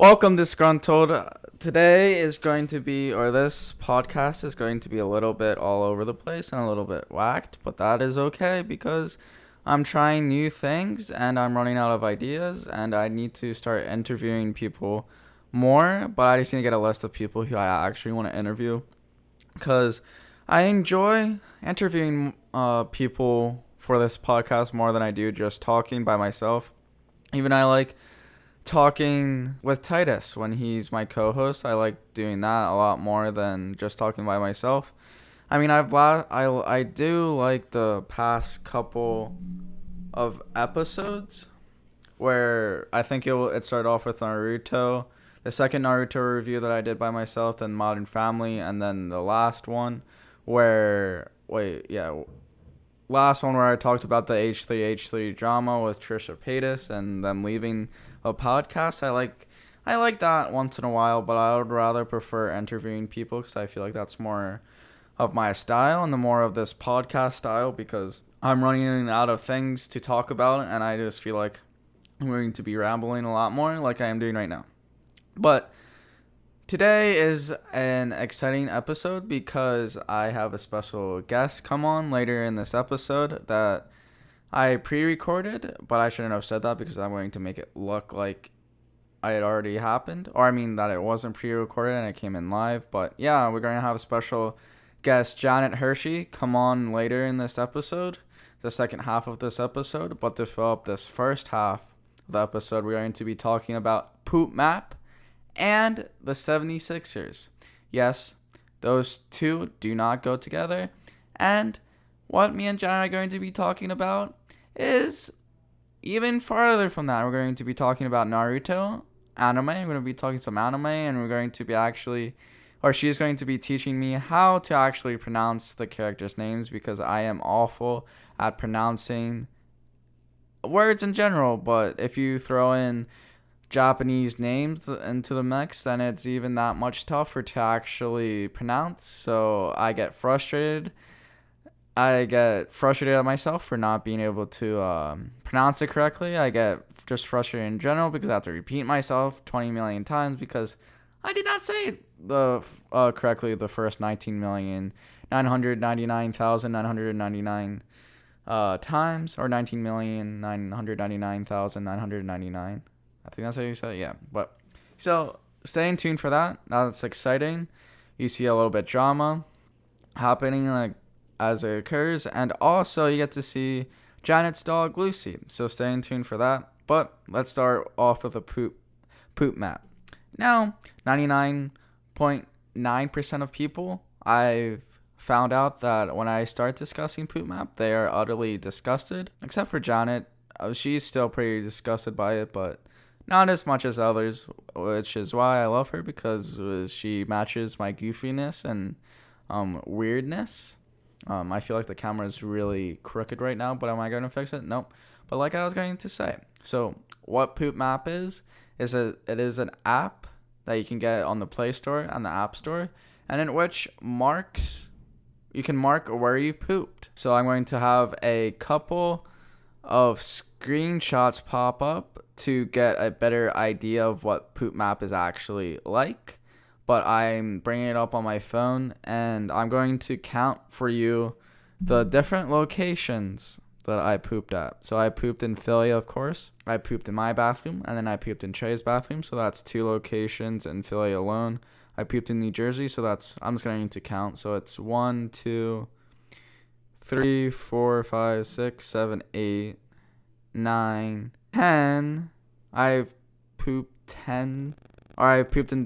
Welcome, Disgruntled. Today is going to be, or this podcast is going to be a little bit all over the place and a little bit whacked, but that is okay because I'm trying new things and I'm running out of ideas and I need to start interviewing people more, but I just need to get a list of people who I actually want to interview because I enjoy interviewing people for this podcast more than I do just talking by myself. Even I like talking with Titus when he's my co-host. I like doing that a lot more than just talking by myself. I mean, I do like the past couple of episodes where I think it started off with Naruto, the second Naruto review that I did by myself, then Modern Family, and then the last one last one where I talked about the H3H3 drama with Trisha Paytas and them leaving a podcast. I like that once in a while, but I would rather prefer interviewing people because I feel like that's more of my style and the more of this podcast style because I'm running out of things to talk about and I just feel like I'm going to be rambling a lot more like I am doing right now. But today is an exciting episode because I have a special guest come on later in this episode that I pre-recorded, but I shouldn't have said that because I'm going to make it look like it had already happened. Or I mean that it wasn't pre-recorded and it came in live. But yeah, we're going to have a special guest, Janet Hershey, come on later in this episode, the second half of this episode. But to fill up this first half of the episode, we're going to be talking about Poop Map and the 76ers. Yes, those two do not go together. And what me and Janet are going to be talking about is even farther from that. We're going to be talking about Naruto, anime. We're going to be talking some anime, and we're going to be she's going to be teaching me how to actually pronounce the characters' names because I am awful at pronouncing words in general. But if you throw in Japanese names into the mix, then it's even that much tougher to actually pronounce. So I get frustrated at myself for not being able to pronounce it correctly. I get just frustrated in general because I have to repeat myself 20 million times because I did not say the correctly the first 19,999,999 times, or 19,999,999. I think that's how you say it. Yeah, but so stay tuned for that. That's exciting. You see a little bit drama happening as it occurs, and also you get to see Janet's dog Lucy. So stay tuned for that. But let's start off with a poop map. Now, 99.9% of people, I've found out that when I start discussing poop map, they are utterly disgusted. Except for Janet, she's still pretty disgusted by it, but not as much as others, which is why I love her because she matches my goofiness and weirdness. I feel like the camera is really crooked right now, but am I going to fix it? Nope. But like I was going to say, so what Poop Map is it is an app that you can get on the Play Store and the App Store, and in which you can mark where you pooped. So I'm going to have a couple of screenshots pop up to get a better idea of what Poop Map is actually like. But I'm bringing it up on my phone, and I'm going to count for you the different locations that I pooped at. So I pooped in Philly, of course. I pooped in my bathroom, and then I pooped in Trey's bathroom. So that's 2 locations in Philly alone. I pooped in New Jersey, so I'm just going to count. So it's 1, 2, 3, 4, 5, 6, 7, 8, 9, 10. I've pooped in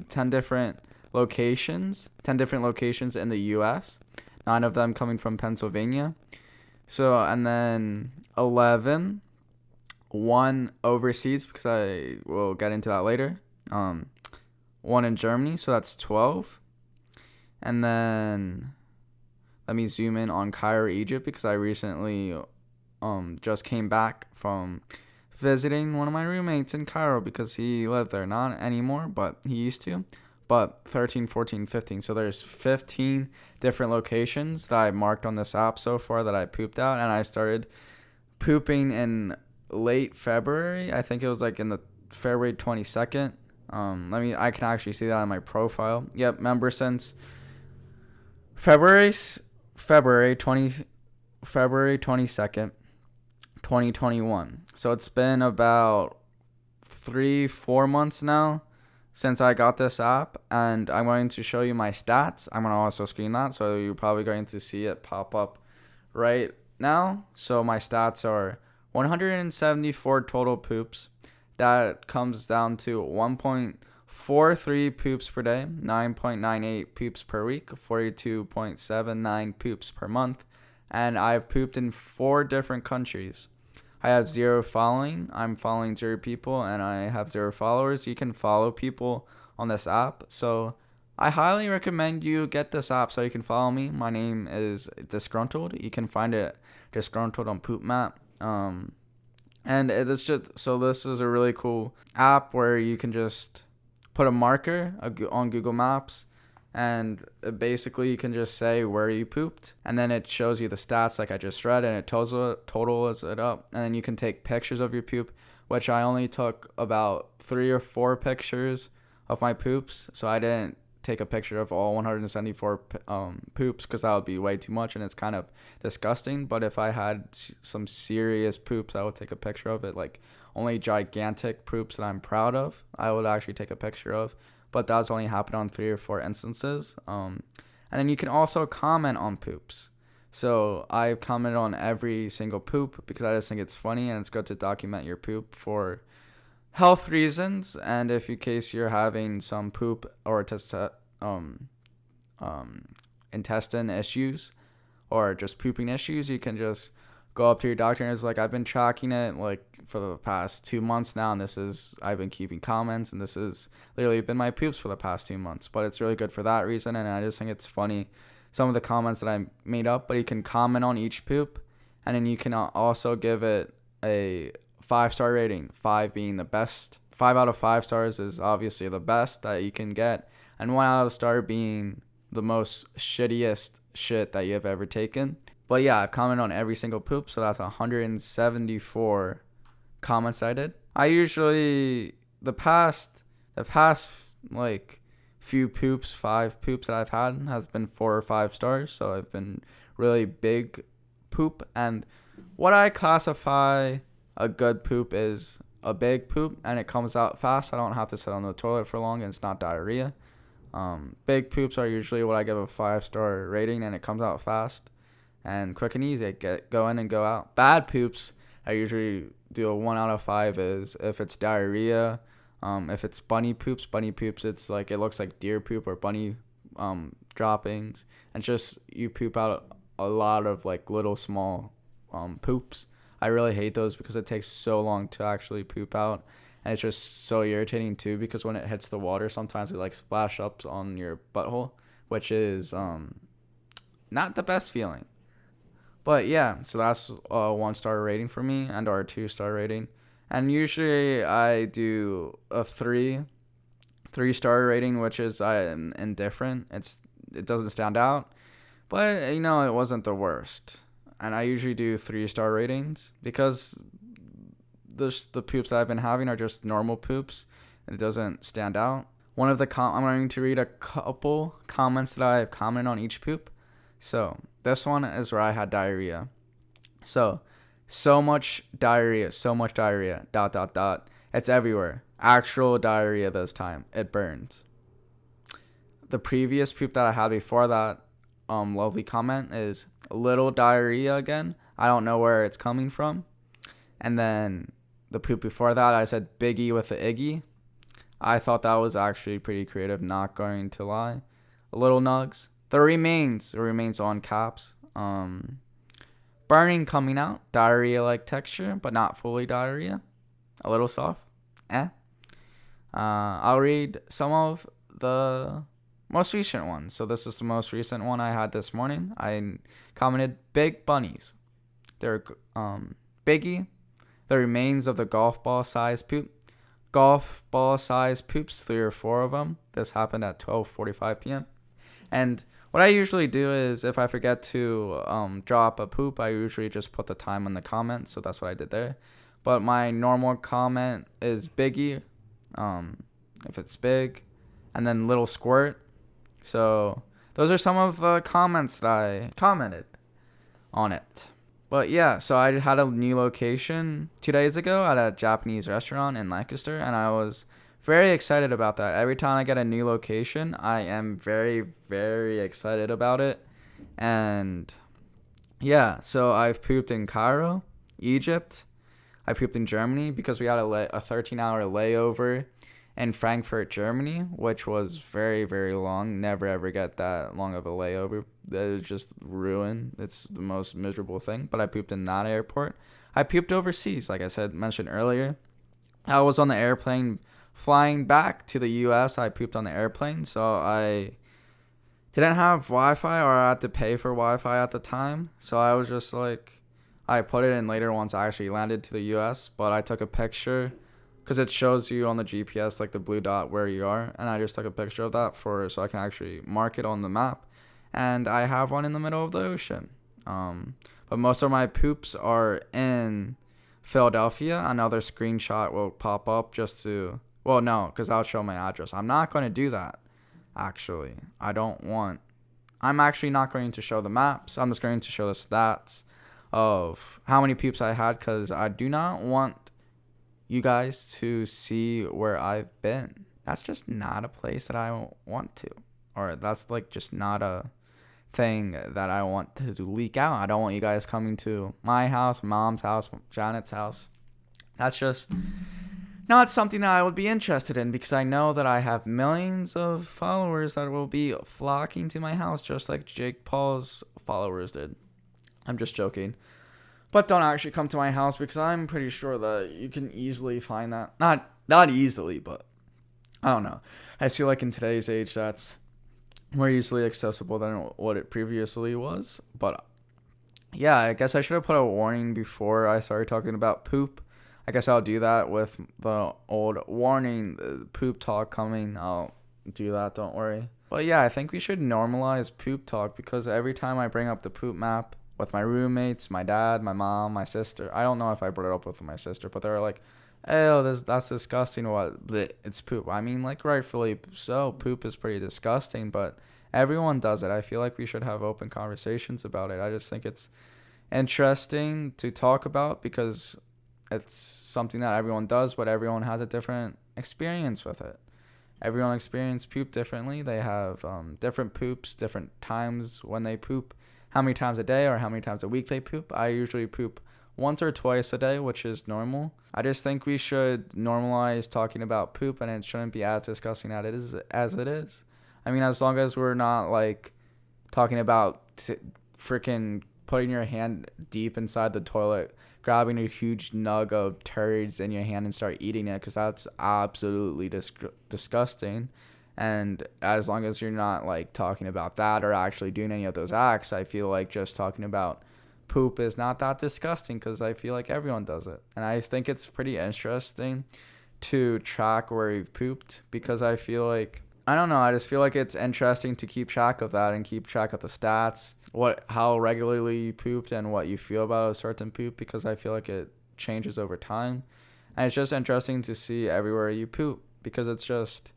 10 different locations, 10 different locations in the U.S., 9 of them coming from Pennsylvania. So, and then 11, 1 overseas, because I will get into that later. 1 in Germany, so that's 12. And then let me zoom in on Cairo, Egypt, because I recently just came back from visiting one of my roommates in Cairo because he lived there, not anymore, but he used to. But 13, 14, 15. So there's 15 different locations that I marked on this app so far that I pooped out. And I started pooping in late February. I think it was like in the February 22nd. I can actually see that on my profile. Yep, member since February February 20 February 22nd, 2021. So it's been about 3-4 months now since I got this app, and I'm going to show you my stats. I'm going to also screen that, so you're probably going to see it pop up right now. So my stats are 174 total poops. That comes down to 1.43 poops per day, 9.98 poops per week, 42.79 poops per month, and I've pooped in 4 different countries. I have 0 following. I'm following 0 people, and I have 0 followers. You can follow people on this app, so I highly recommend you get this app so you can follow me. My name is Disgruntled. You can find it Disgruntled on Poop Map. And this is a really cool app where you can just put a marker on Google Maps, and basically you can just say where you pooped, and then it shows you the stats like I just read, and it totals it up, and then you can take pictures of your poop, which I only took about 3 or 4 pictures of my poops, so I didn't take a picture of all 174 poops because that would be way too much and it's kind of disgusting. But if I had some serious poops, I would take a picture of it. Like only gigantic poops that I'm proud of, I would actually take a picture of. But that's only happened on 3 or 4 instances. And then you can also comment on poops. So I commented on every single poop because I just think it's funny and it's good to document your poop for health reasons, and if in case you're having some poop or intestine issues or just pooping issues, you can just go up to your doctor and it's like, I've been tracking it like for the past 2 months now, and I've been keeping comments, and this has literally been my poops for the past 2 months. But it's really good for that reason, and I just think it's funny some of the comments that I made up. But you can comment on each poop, and then you can also give it a 5-star rating, 5 being the best. 5 out of 5 stars is obviously the best that you can get, and 1 out of star being the most shittiest shit that you have ever taken. But yeah, I've commented on every single poop, so that's 174 comments I did. I usually the past like few poops, 5 poops that I've had has been 4 or 5 stars, so I've been really big poop. And what I classify a good poop is a big poop, and it comes out fast. I don't have to sit on the toilet for long, and it's not diarrhea. Big poops are usually what I give a 5-star rating, and it comes out fast and quick and easy. Go in and go out. Bad poops, I usually do a 1 out of 5 is if it's diarrhea. If it's bunny poops, it's like it looks like deer poop or bunny droppings, and just you poop out a lot of like little small poops. I really hate those because it takes so long to actually poop out, and it's just so irritating too because when it hits the water, sometimes it like splash up on your butthole, which is not the best feeling. But yeah, so that's a 1-star rating for me, and or a 2-star rating. And usually I do a 3-star rating, which is I'm indifferent. It doesn't stand out, but it wasn't the worst. And I usually do 3-star ratings because the poops that I've been having are just normal poops, and it doesn't stand out. I'm going to read a couple comments that I have commented on each poop. So this one is where I had diarrhea. So much diarrhea. ... It's everywhere. Actual diarrhea this time. It burns. The previous poop that I had before that lovely comment is a little diarrhea again. I don't know where it's coming from. And then the poop before that, I said biggie with the iggy. I thought that was actually pretty creative, not going to lie. A little nugs. The remains on caps. Burning coming out. Diarrhea-like texture, but not fully diarrhea. A little soft. I'll read some of the most recent ones. So this is the most recent one I had this morning. I commented big bunnies. They're biggie. The remains of the golf ball size poop. Golf ball size poops, 3 or 4 of them. This happened at 12:45 p.m. And what I usually do is if I forget to drop a poop, I usually just put the time in the comments. So that's what I did there. But my normal comment is biggie. if it's big, and then little squirt. So those are some of the comments that I commented on it. But yeah, so I had a new location 2 days ago at a Japanese restaurant in Lancaster, and I was very excited about that. Every time I get a new location, I am very, very excited about it. And yeah, so I've pooped in Cairo, Egypt. I pooped in Germany because we had a 13-hour layover in Frankfurt, Germany, which was very, very long. Never ever get that long of a layover. That is just ruin. It's the most miserable thing. But I pooped in that airport. I pooped overseas, like I mentioned earlier. I was on the airplane flying back to the U.S. I pooped on the airplane, so I didn't have Wi-Fi, or I had to pay for Wi-Fi at the time. So I was just like, I put it in later once I actually landed to the U.S., but I took a picture because it shows you on the GPS, like the blue dot where you are. And I just took a picture of that so I can actually mark it on the map. And I have one in the middle of the ocean. But most of my poops are in Philadelphia. Another screenshot will pop up well, no, because I'll show my address. I'm not going to do that, actually. I'm actually not going to show the maps. I'm just going to show the stats of how many poops I had, because I do not want you guys to see where I've been. That's just not a place that I want to, or that's like just not a thing that I want to leak out. I don't want you guys coming to my house, mom's house, Janet's house. That's just not something that I would be interested in, because I know that I have millions of followers that will be flocking to my house just like Jake Paul's followers did. I'm just joking. But don't actually come to my house, because I'm pretty sure that you can easily find that. Not easily, but I don't know. I feel like in today's age, that's more easily accessible than what it previously was. But yeah, I guess I should have put a warning before I started talking about poop. I guess I'll do that with the old warning, the poop talk coming. I'll do that, don't worry. But yeah, I think we should normalize poop talk, because every time I bring up the poop map with my roommates, my dad, my mom, my sister. I don't know if I brought it up with my sister, but they're like, "Oh, that's disgusting. It's poop." I mean, like, rightfully so. Poop is pretty disgusting, but everyone does it. I feel like we should have open conversations about it. I just think it's interesting to talk about, because it's something that everyone does, but everyone has a different experience with it. Everyone experiences poop differently. They have different poops, different times when they poop. How many times a day or how many times a week they poop. I usually poop once or twice a day, which is normal. I just think we should normalize talking about poop, and it shouldn't be as disgusting as it is. I mean, as long as we're not like talking about freaking putting your hand deep inside the toilet, grabbing a huge nug of turds in your hand and start eating it, because that's absolutely disgusting. And as long as you're not like talking about that or actually doing any of those acts, I feel like just talking about poop is not that disgusting, because I feel like everyone does it. And I think it's pretty interesting to track where you've pooped, because I feel like, I don't know, I just feel like it's interesting to keep track of that and keep track of the stats, how regularly you pooped and what you feel about a certain poop, because I feel like it changes over time. And it's just interesting to see everywhere you poop, because it's just,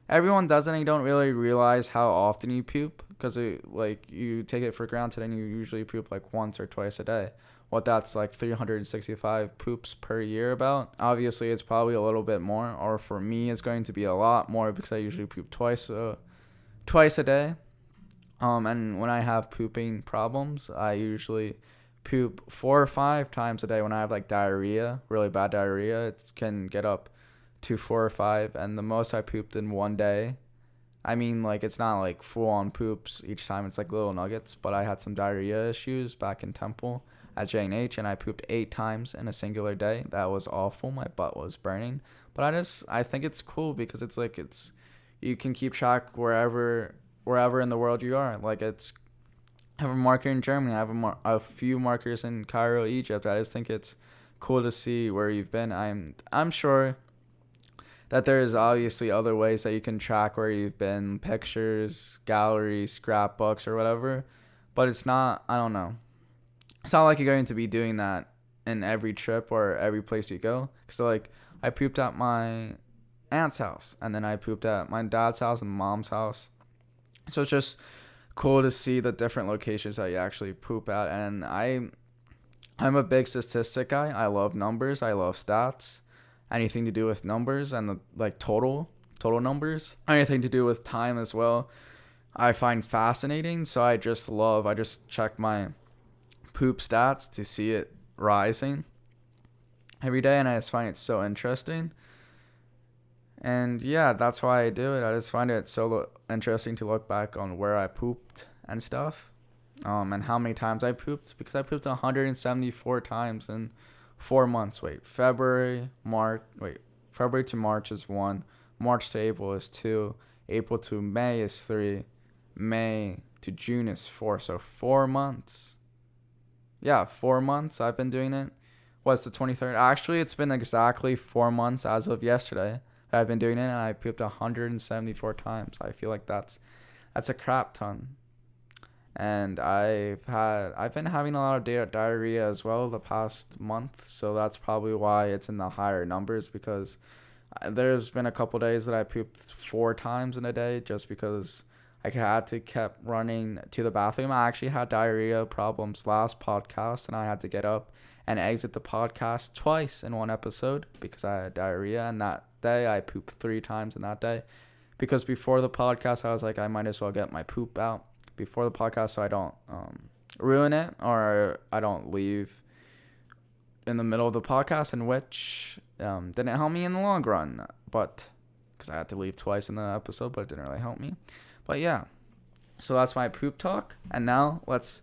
everyone does it and you don't really realize how often you poop, because you take it for granted and you usually poop like once or twice a day. What that's like 365 poops per year about. Obviously, it's probably a little bit more, or for me, it's going to be a lot more, because I usually poop twice a day. And when I have pooping problems, I usually poop 4 or 5 times a day. When I have like diarrhea, really bad diarrhea, it can get up to 4 or 5, and the most I pooped in one day, I mean, like, it's not like full on poops each time, it's like little nuggets, but I had some diarrhea issues back in Temple at J&H, and I pooped 8 times in a singular day. That was awful. My butt was burning. But I think it's cool, because it's like, you can keep track wherever in the world you are. Like, I have a marker in Germany, I have a few markers in Cairo, Egypt. I just think it's cool to see where you've been. I'm sure that there's obviously other ways that you can track where you've been, pictures, galleries, scrapbooks, or whatever, but it's not, I don't know. It's not like you're going to be doing that in every trip or every place you go. So like, I pooped at my aunt's house, and then I pooped at my dad's house and mom's house. So it's just cool to see the different locations that you actually poop at. And I'm a big statistic guy. I love numbers. I love stats. Anything to do with numbers and the like total numbers. Anything to do with time as well. I find fascinating. So I just check my poop stats to see it rising every day, and I just find it so interesting. And yeah, that's why I do it. I just find it so interesting to look back on where I pooped and stuff, and how many times I pooped, because I pooped 174 times in 4 months. February to March is 1, March to April is 2, April to May is 3, May to June is 4. So 4 months. Yeah, 4 months I've been doing it. What's the 23rd? Actually, it's been exactly 4 months as of yesterday that I've been doing it, and I pooped 174 times. I feel like that's a crap ton. And I've been having a lot of diarrhea as well the past month, so that's probably why it's in the higher numbers, because there's been a couple days that I pooped 4 times in a day just because I had to kept running to the bathroom. I actually had diarrhea problems last podcast, and I had to get up and exit the podcast twice in one episode because I had diarrhea. And that day I pooped 3 times in that day, because before the podcast I was like, I might as well get my poop out before the podcast so I don't ruin it, or I don't leave in the middle of the podcast, in which didn't help me in the long run, but because I had to leave twice in the episode, but it didn't really help me. But yeah, so that's my poop talk. And now let's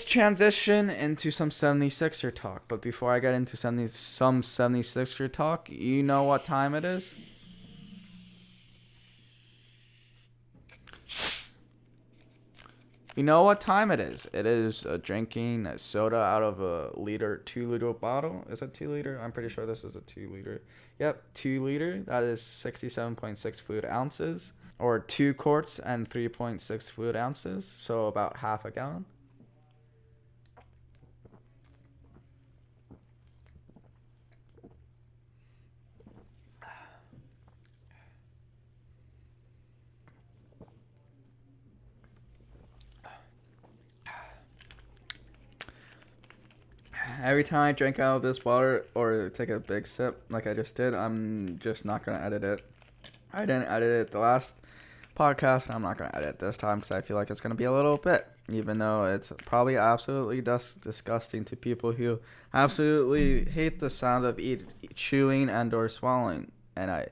transition into some 76er talk. But before I get into some 76er talk, you know what time it is? You know what time it is. It is drinking a soda out of a 2-liter bottle. Is it 2 liter? I'm pretty sure this is a 2 liter. Yep, 2 liter. That is 67.6 fluid ounces, or 2 quarts and 3.6 fluid ounces. So about half a gallon. Every time I drink out of this water or take a big sip like I just did, I'm just not going to edit it. I didn't edit it the last podcast, and I'm not going to edit it this time because I feel like it's going to be a little bit, even though it's probably absolutely disgusting to people who absolutely hate the sound of chewing and or swallowing, and I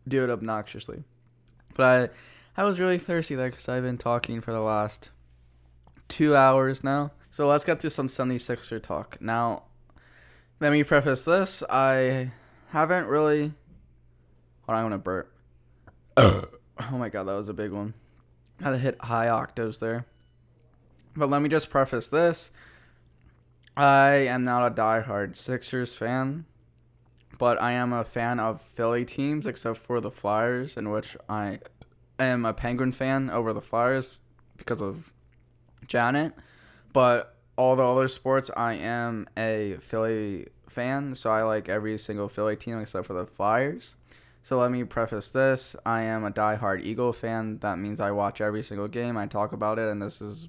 do it obnoxiously. But I was really thirsty there because I've been talking for the last 2 hours now. So let's get to some 76er talk. Now, let me preface this. I haven't really... Hold on, I'm going to burp. Oh my god, that was a big one. Had to hit high octaves there. But let me just preface this. I am not a diehard Sixers fan, but I am a fan of Philly teams, except for the Flyers, in which I am a Penguin fan over the Flyers because of Janet. But all the other sports, I am a Philly fan, so I like every single Philly team except for the Flyers. So let me preface this. I am a diehard Eagle fan. That means I watch every single game. I talk about it, and this is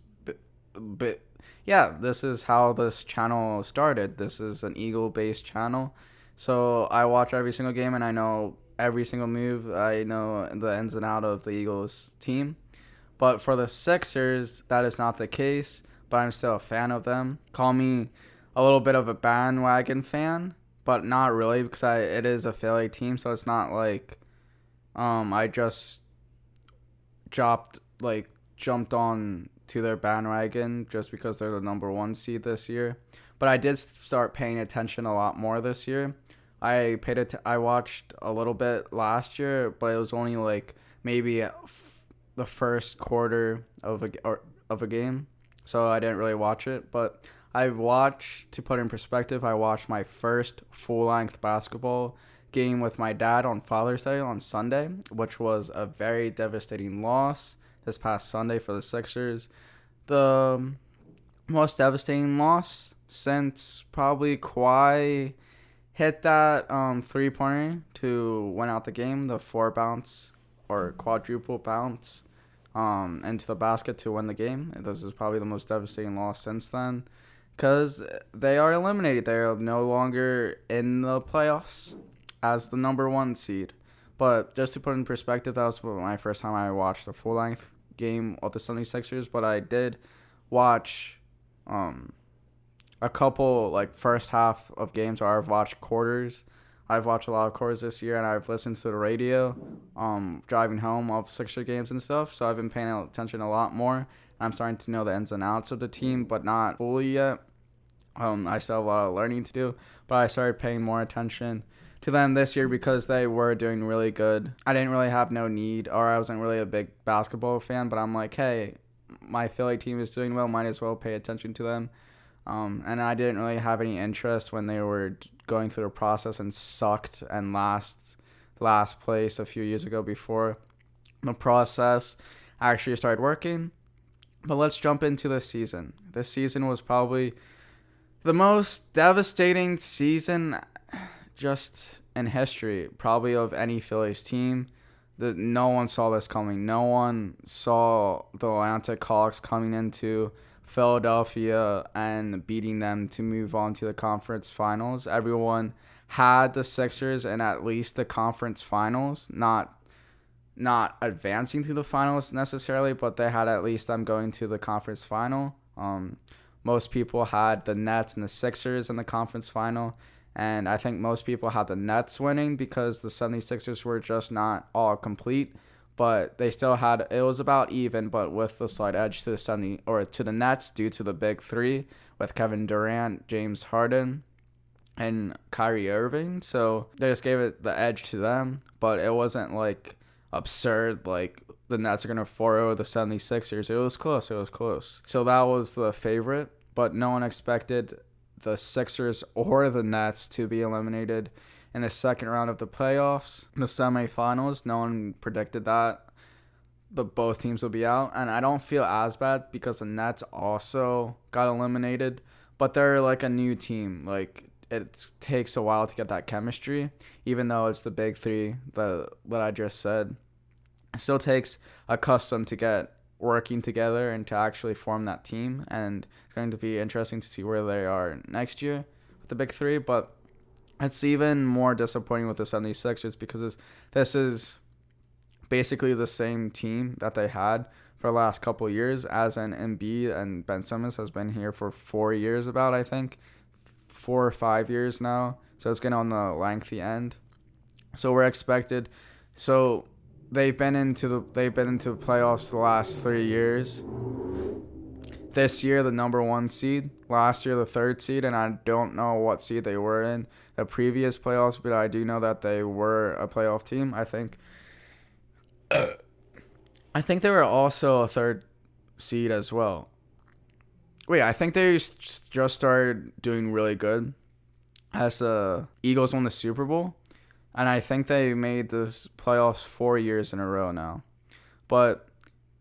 this is how this channel started. This is an Eagle-based channel. So I watch every single game, and I know every single move. I know the ins and outs of the Eagles team. But for the Sixers, that is not the case. But I'm still a fan of them. Call me a little bit of a bandwagon fan, but not really, because it is a Philly team, so it's not like I just jumped on to their bandwagon just because they're the number 1 seed this year. But I did start paying attention a lot more this year. I watched a little bit last year, but it was only like maybe the first quarter of a game. So I didn't really watch it, but I've watched, to put in perspective, I watched my first full-length basketball game with my dad on Father's Day on Sunday, which was a very devastating loss this past Sunday for the Sixers. The most devastating loss since probably Kawhi hit that 3-pointer to win out the game, the 4 bounce or quadruple bounce into the basket to win the game. And this is probably the most devastating loss since then, because they are eliminated. They are no longer in the playoffs as the number 1 seed. But just to put in perspective, that was my first time I watched a full-length game of the 76ers, but I did watch a couple, like, first half of games, or I've watched quarters. I've watched a lot of quarters this year, and I've listened to the radio driving home of Sixer games and stuff, so I've been paying attention a lot more. I'm starting to know the ins and outs of the team, but not fully yet. I still have a lot of learning to do, but I started paying more attention to them this year because they were doing really good. I didn't really have no need, or I wasn't really a big basketball fan, but I'm like, hey, my Philly team is doing well, might as well pay attention to them. And I didn't really have any interest when they were going through the process and sucked and last place a few years ago before the process actually started working. But let's jump into this season. This season was probably the most devastating season just in history, probably of any Phillies team. No one saw this coming. No one saw the Atlanta Hawks coming into Philadelphia and beating them to move on to the conference finals. Everyone had the Sixers in at least the conference finals, not advancing to the finals necessarily, but they had at least them going to the conference final. Most people had the Nets and the Sixers in the conference final, and I think most people had the Nets winning because the 76ers were just not all complete. But they still had, it was about even, but with the slight edge to the Nets due to the big three with Kevin Durant, James Harden, and Kyrie Irving. So they just gave it the edge to them, but it wasn't like absurd like the Nets are going to 4-0 the 76ers. It was close. So that was the favorite, but no one expected the Sixers or the Nets to be eliminated in the second round of the playoffs, the semifinals. No one predicted that both teams will be out, and I don't feel as bad because the Nets also got eliminated, but they're like a new team. Like, it takes a while to get that chemistry, even though it's the big three that I just said. It still takes a custom to get working together and to actually form that team, and it's going to be interesting to see where they are next year with the big three. But it's even more disappointing with the 76ers because this is basically the same team that they had for the last couple of years, as in Embiid and Ben Simmons has been here for 4 years, about, I think 4 or 5 years now. So it's getting on the lengthy end. So we're expected. So they've been into the playoffs the last 3 years. This year, the number 1 seed. Last year, the 3rd seed, and I don't know what seed they were in the previous playoffs, but I do know that they were a playoff team. I think they were also a 3rd seed as well. Wait, I think they just started doing really good as the Eagles won the Super Bowl, and I think they made this playoffs 4 years in a row now. But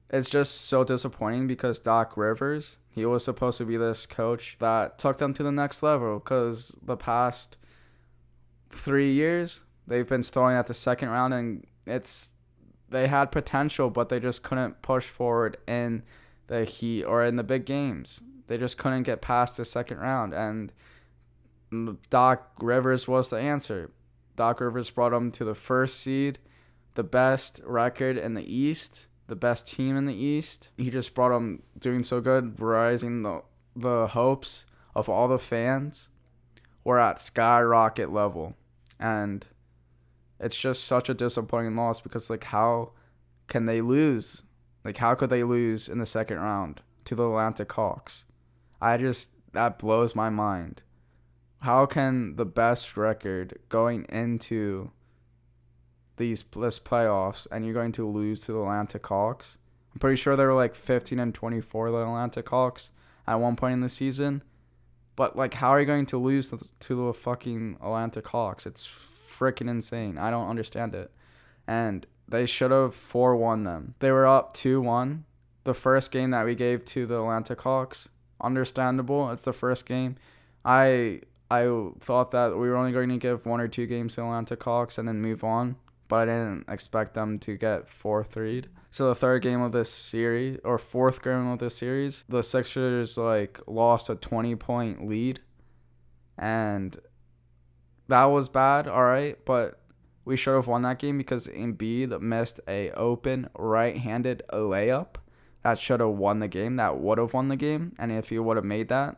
it's just so disappointing because Doc Rivers, he was supposed to be this coach that took them to the next level, because the past 3 years they've been stalling at the second round, and they had potential, but they just couldn't push forward in the heat or in the big games. They just couldn't get past the second round, and Doc Rivers was the answer. Doc Rivers brought them to the 1st seed, the best record in the East, the best team in the East. He just brought them doing so good, rising the hopes of all the fans were at skyrocket level. And it's just such a disappointing loss because, like, how can they lose? Like, how could they lose in the second round to the Atlanta Hawks? That blows my mind. How can the best record going into this playoffs and you're going to lose to the Atlanta Hawks? I'm pretty sure they were like 15-24, the Atlanta Hawks, at one point in the season. But, like, how are you going to lose to the fucking Atlanta Hawks? It's freaking insane. I don't understand it. And they should have 4-1 them. They were up 2-1. The first game that we gave to the Atlanta Hawks, understandable. It's the first game. I I thought that we were only going to give 1 or 2 games to Atlanta Hawks and then move on, but I didn't expect them to get 4-3'd. So the third game of this series, or fourth game of this series, the Sixers lost a 20-point lead, and that was bad, all right, but we should have won that game because Embiid missed a open right-handed layup that should have won the game, that would have won the game, and if he would have made that,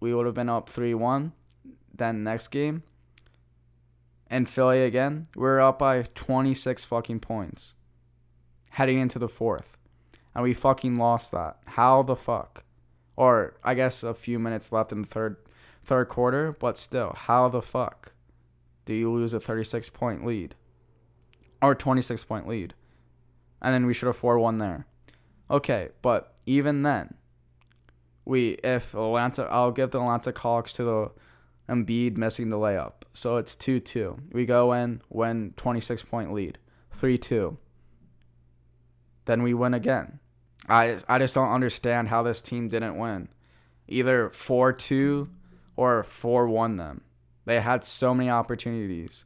we would have been up 3-1. Then next game, in Philly again, we're up by 26 fucking points heading into the fourth, and we fucking lost that. How the fuck? Or I guess a few minutes left in the third quarter, but still, how the fuck do you lose a 36-point lead or 26-point lead? And then we should have 4-1 there. Okay, but even then, I'll give the Atlanta Hawks to the Embiid missing the layup. So it's 2-2. We go in, win 26-point lead, 3-2. Then we win again. I just don't understand how this team didn't win. Either 4-2 or 4-1 them. They had so many opportunities.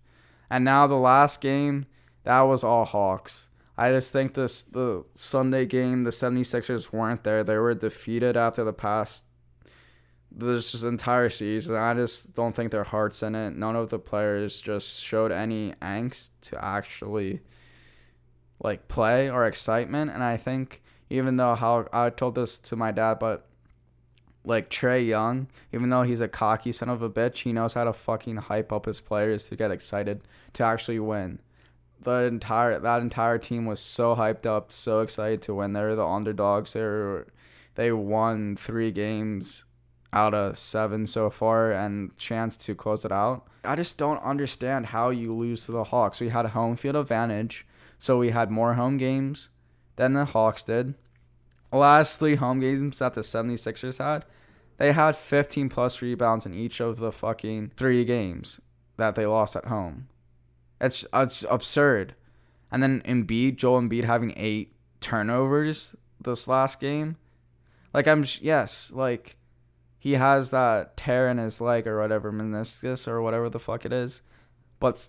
And now the last game, that was all Hawks. I just think the Sunday game, the 76ers weren't there. They were defeated after this entire season. I just don't think their heart's in it. None of the players just showed any angst to actually play or excitement. And I think even though how I told this to my dad, but Trae Young, even though he's a cocky son of a bitch, he knows how to fucking hype up his players to get excited to actually win. That entire team was so hyped up, so excited to win. They were the underdogs. They won 3 games out of 7 so far and chance to close it out. I just don't understand how you lose to the Hawks. We had a home field advantage, so we had more home games than the Hawks did. The last 3 home games that the 76ers had, they had 15 plus rebounds in each of the fucking 3 games that they lost at home. It's absurd. And then Joel Embiid having 8 turnovers this last game. He has that tear in his leg or whatever, meniscus or whatever the fuck it is. But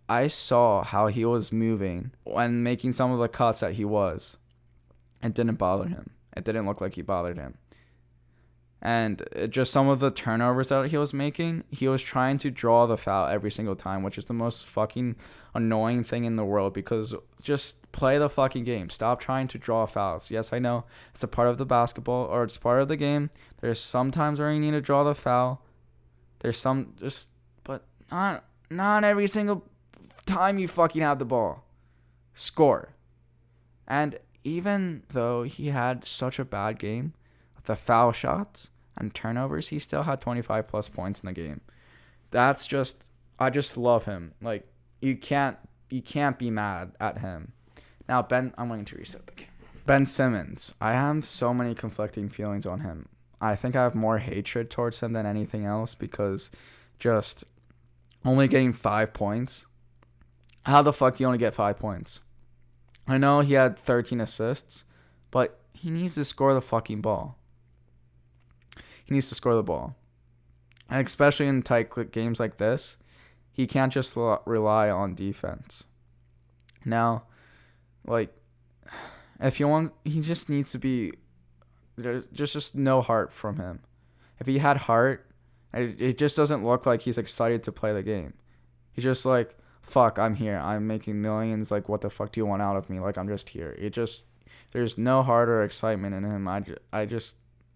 I saw how he was moving when making some of the cuts that he was. It didn't bother him. It didn't look like he bothered him. And just some of the turnovers that he was making, he was trying to draw the foul every single time, which is the most fucking annoying thing in the world, because just play the fucking game. Stop trying to draw fouls. Yes, I know it's a part of the basketball, or it's part of the game. There's some times where you need to draw the foul. There's some but not every single time you fucking have the ball. Score. And even though he had such a bad game, the foul shots and turnovers, he still had 25 plus points in the game. I just love him. You can't be mad at him. Now I'm going to reset the game. Ben Simmons, I have so many conflicting feelings on him. I think I have more hatred towards him than anything else, because just only getting 5 points. How the fuck do you only get 5 points? I know he had 13 assists, but he needs to score the fucking ball. He needs to score the ball. And especially in tight games like this, he can't just rely on defense. Now, if you want, he just needs to be, there's just no heart from him. If he had heart, it just doesn't look like he's excited to play the game. He's just fuck, I'm here. I'm making millions. What the fuck do you want out of me? I'm just here. There's no heart or excitement in him.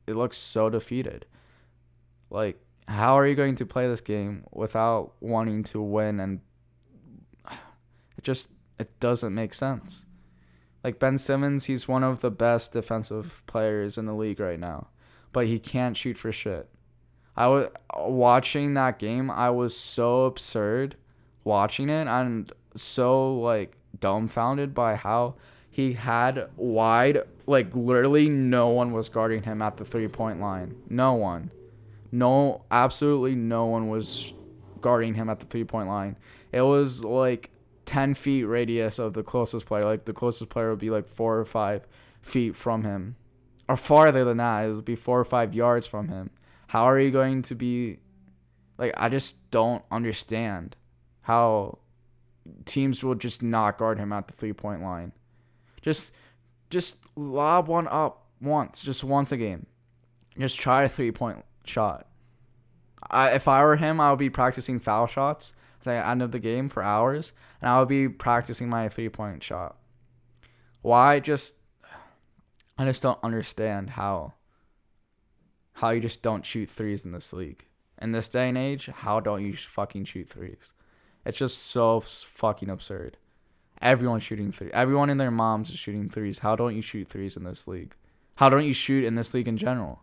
It looks so defeated. How are you going to play this game without wanting to win? And it doesn't make sense. Ben Simmons, he's one of the best defensive players in the league right now, but he can't shoot for shit. I was watching that game. I was so absurd watching it, and so dumbfounded by how he had wide, literally no one was guarding him at the 3-point line. No one. No, absolutely no one was guarding him at the 3-point line. It was 10 feet radius of the closest player. The closest player would be 4 or 5 feet from him. Or farther than that. It would be 4 or 5 yards from him. How are you going to be Like, I just don't understand how teams will just not guard him at the 3-point line. Just lob one up once, just once a game. Just try a 3-point shot. If I were him, I would be practicing foul shots at the end of the game for hours, and I would be practicing my 3-point shot. Why? I just don't understand how you just don't shoot threes in this league. In this day and age, how don't you fucking shoot threes? It's just so fucking absurd. Everyone's shooting threes. Everyone and their moms is shooting threes. How don't you shoot threes in this league? How don't you shoot in this league in general?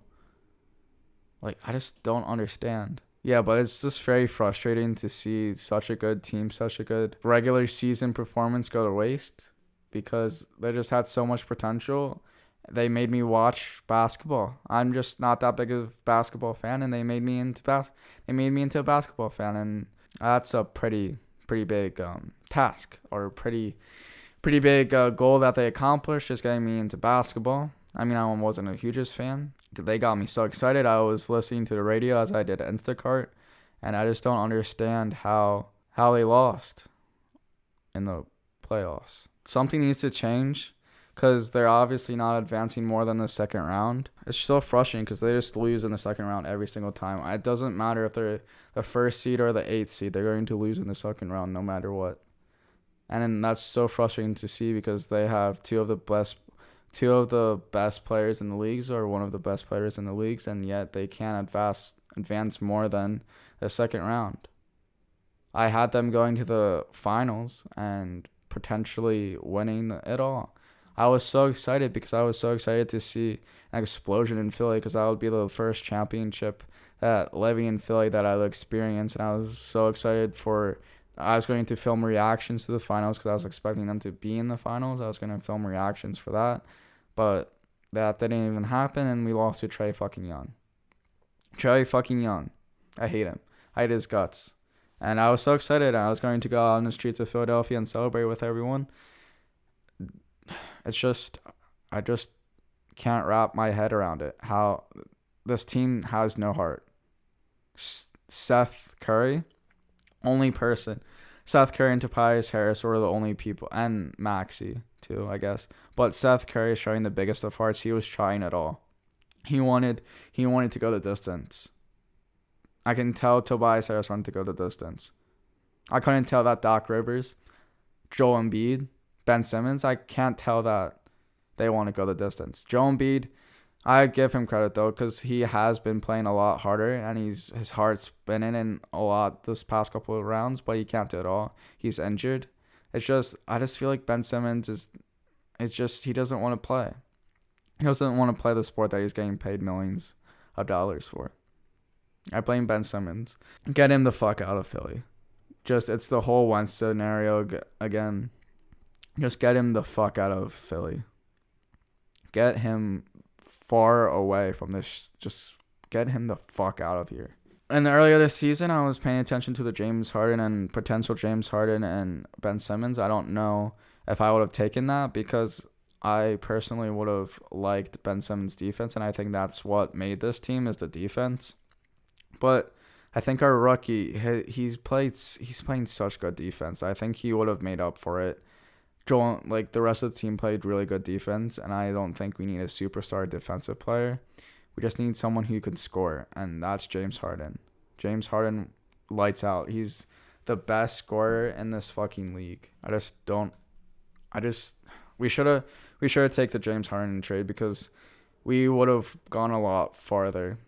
Like, I just don't understand. Yeah, but it's just very frustrating to see such a good team, such a good regular season performance go to waste because they just had so much potential. They made me watch basketball. I'm just not that big of a basketball fan, and they made me into a basketball fan, and that's a pretty big task, or pretty big goal that they accomplished, just getting me into basketball. I mean, I wasn't a hugest fan. They got me so excited. I was listening to the radio as I did Instacart, and I just don't understand how they lost in the playoffs. Something needs to change because they're obviously not advancing more than the second round. It's so frustrating because they just lose in the second round every single time. It doesn't matter if they're the first seed or the 8th seed. They're going to lose in the second round no matter what. And then that's so frustrating to see because they have two of the best players in the leagues, or one of the best players in the leagues, and yet they can't advance more than the second round. I had them going to the finals and potentially winning it all. I was so excited because I was so excited to see an explosion in Philly because that would be the first championship that living in Philly that I would experience, and I was so excited I was going to film reactions to the finals because I was expecting them to be in the finals. I was going to film reactions for that, but that didn't even happen, and we lost to Trae fucking Young. Trae fucking Young. I hate him. I hate his guts. And I was so excited. I was going to go out on the streets of Philadelphia and celebrate with everyone. It's just, I just can't wrap my head around it. How this team has no heart. Seth Curry, only person. Seth Curry and Tobias Harris were the only people, and Maxey too, I guess. But Seth Curry is showing the biggest of hearts. He was trying it all. He wanted to go the distance. I can tell Tobias Harris wanted to go the distance. I couldn't tell that Doc Rivers, Joel Embiid, Ben Simmons, I can't tell that they want to go the distance. Joel Embiid, I give him credit though because he has been playing a lot harder and his heart's been in a lot this past couple of rounds, but he can't do it all. He's injured. I just feel like Ben Simmons he doesn't want to play. He doesn't want to play the sport that he's getting paid millions of dollars for. I blame Ben Simmons. Get him the fuck out of Philly. It's the whole Wentz scenario again. Just get him the fuck out of Philly. Get him far away from this. Just get him the fuck out of here. And earlier this season, I was paying attention to the James Harden and potential James Harden and Ben Simmons. I don't know if I would have taken that because I personally would have liked Ben Simmons' defense, and I think that's what made this team is the defense. But I think our rookie, he's playing such good defense. I think he would have made up for it. The rest of the team played really good defense, and I don't think we need a superstar defensive player. We just need someone who can score, and that's James Harden. James Harden lights out. He's the best scorer in this fucking league. We should have taken the James Harden trade because we would have gone a lot farther.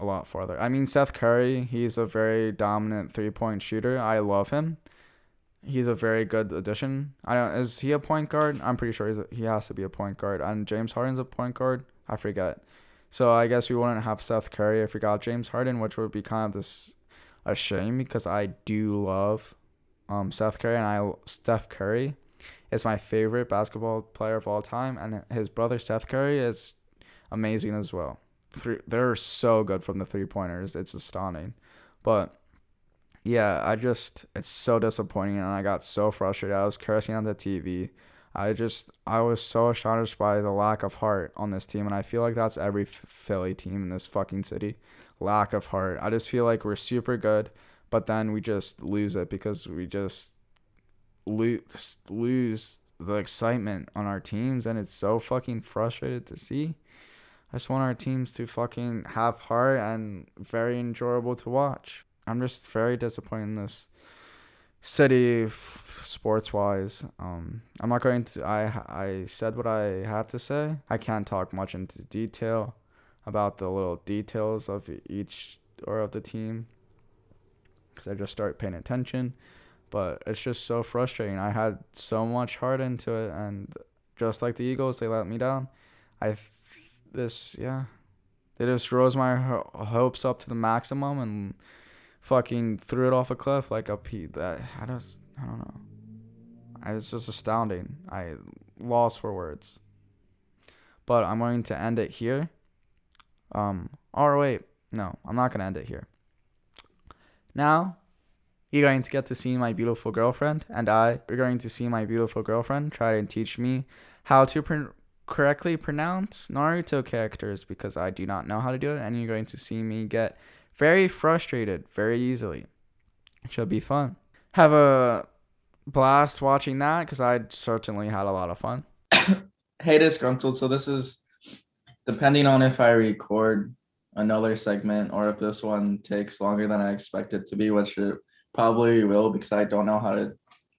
I mean, Seth Curry, he's a very dominant 3-point shooter. I love him. He's a very good addition. Is he a point guard? I'm pretty sure he has to be a point guard. And James Harden's a point guard? I forget. So I guess we wouldn't have Seth Curry if we got James Harden, which would be kind of a shame because I do love Seth Curry, and Steph Curry is my favorite basketball player of all time, and his brother Seth Curry is amazing as well. They're so good from the 3-pointers. It's astounding. But yeah, it's so disappointing, and I got so frustrated. I was cursing on the TV. I was so astonished by the lack of heart on this team, and I feel like that's every Philly team in this fucking city. Lack of heart. I just feel like we're super good, but then we just lose it because we just lose the excitement on our teams, and it's so fucking frustrated to see. I just want our teams to fucking have heart and very enjoyable to watch. I'm just very disappointed in this city sports wise. I'm not going to. I said what I had to say. I can't talk much into detail about the little details of each or of the team because I just start paying attention. But it's just so frustrating. I had so much heart into it, and just like the Eagles, they let me down. They just rose my hopes up to the maximum and fucking threw it off a cliff like a that I don't know. It's just astounding. I lost for words. But I'm going to end it here. Or wait, no, I'm not gonna end it here. Now, you're going to get to see my beautiful girlfriend, and you're going to see my beautiful girlfriend try to teach me how to correctly pronounce Naruto characters because I do not know how to do it, and you're going to see me get very frustrated very easily. It should be fun. Have a blast watching that because I certainly had a lot of fun. Hey, Disgruntled. So this is depending on if I record another segment or if this one takes longer than I expect it to be, which it probably will because I don't know how to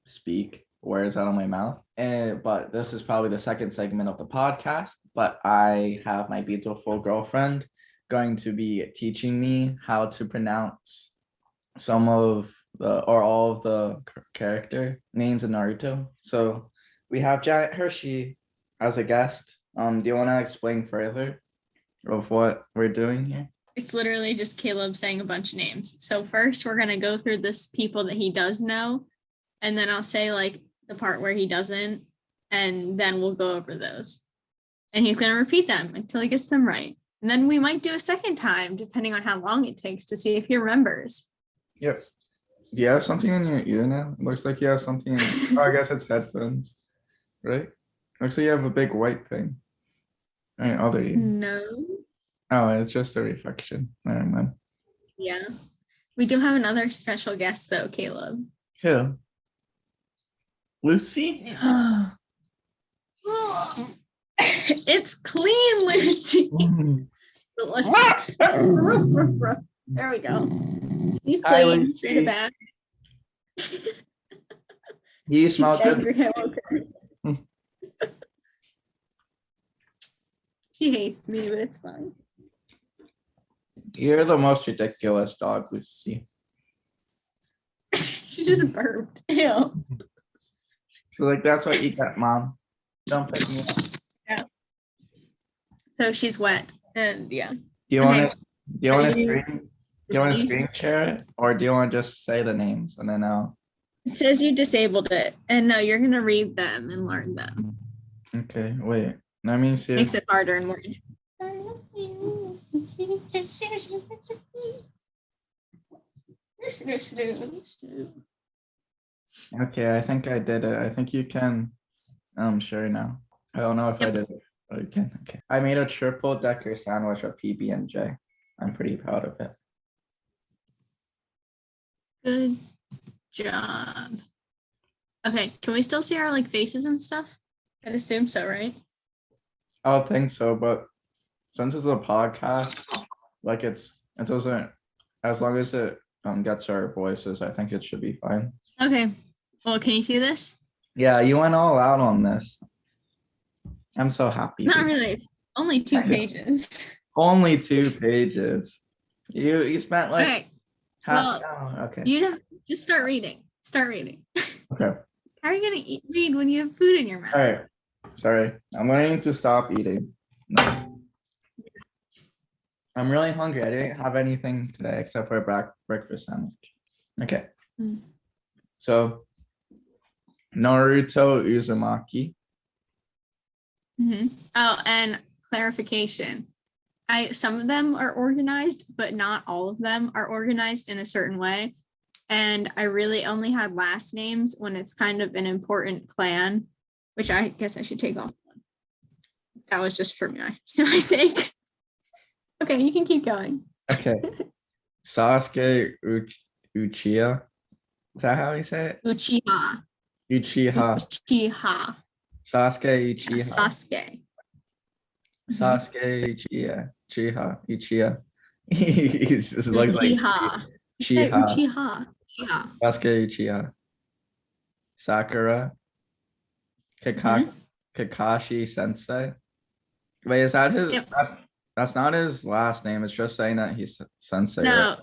speak words out of my mouth. But this is probably the second segment of the podcast. But I have my beautiful girlfriend going to be teaching me how to pronounce some of the or all of the character names in Naruto. So we have Janet Hershey as a guest. Do you want to explain further of what we're doing here? It's literally just Caleb saying a bunch of names. So first we're going to go through this people that he does know, and then I'll say like the part where he doesn't, and then we'll go over those. And he's going to repeat them until he gets them right. And then we might do a second time, depending on how long it takes to see if he remembers. Yep. Do you have something in your ear now? It looks like you have something I guess it's headphones, right? Looks like you have a big white thing. Right, other ear. No. Oh, it's just a reflection. Never mind. Yeah. We do have another special guest though, Caleb. Who? Lucy? Yeah. It's clean, Lucy. There we go. He's clean. Straight it back. You smell good. She hates me, but it's fine. You're the most ridiculous dog, Lucy. She just burped. Ew. So like that's what you got, Mom. Don't pick me up. Yeah. So she's wet, and yeah. Do you want to screen share it, or do you want to just say the names and then I'll? It says you disabled it, and no, you're gonna read them and learn them. Okay, wait. Let me see. Makes it harder and more. Okay, I think I did it. I think you can share now. I don't know if I did it. Oh, you can. Okay. I made a triple decker sandwich of PB&J. I'm pretty proud of it. Good job. Okay, can we still see our like faces and stuff? I'd assume so, right? I don't think so, but since it's a podcast, like it doesn't, as long as it gets our voices, I think it should be fine. Okay. Well, can you see this? Yeah, you went all out on this. I'm so happy. Not really. It's only 2 pages. Only 2 pages. You spent like okay. half an hour. Okay. You just start reading. Start reading. Okay. How are you gonna read when you have food in your mouth? All right. Sorry, I'm going to stop eating. No. I'm really hungry. I didn't have anything today except for a breakfast sandwich. Okay. So, Naruto Uzumaki. Oh, and clarification. Some of them are organized, but not all of them are organized in a certain way. And I really only had last names when it's kind of an important clan, which I guess I should take off. That was just for my sake. Okay, you can keep going. Okay. Sasuke Uchiha. Is that how you say it? Uchiha. Uchiha. Uchiha. Sasuke Uchiha. Sasuke. Sasuke Uchiha. Uchiha. He's just looks like Uchiha. Uchiha. Uchiha. Uchiha. Sasuke Uchiha. Sakura. Kakashi Sensei. Wait, is that his? Yep. That's not his last name. It's just saying that he's Sensei. No, Right?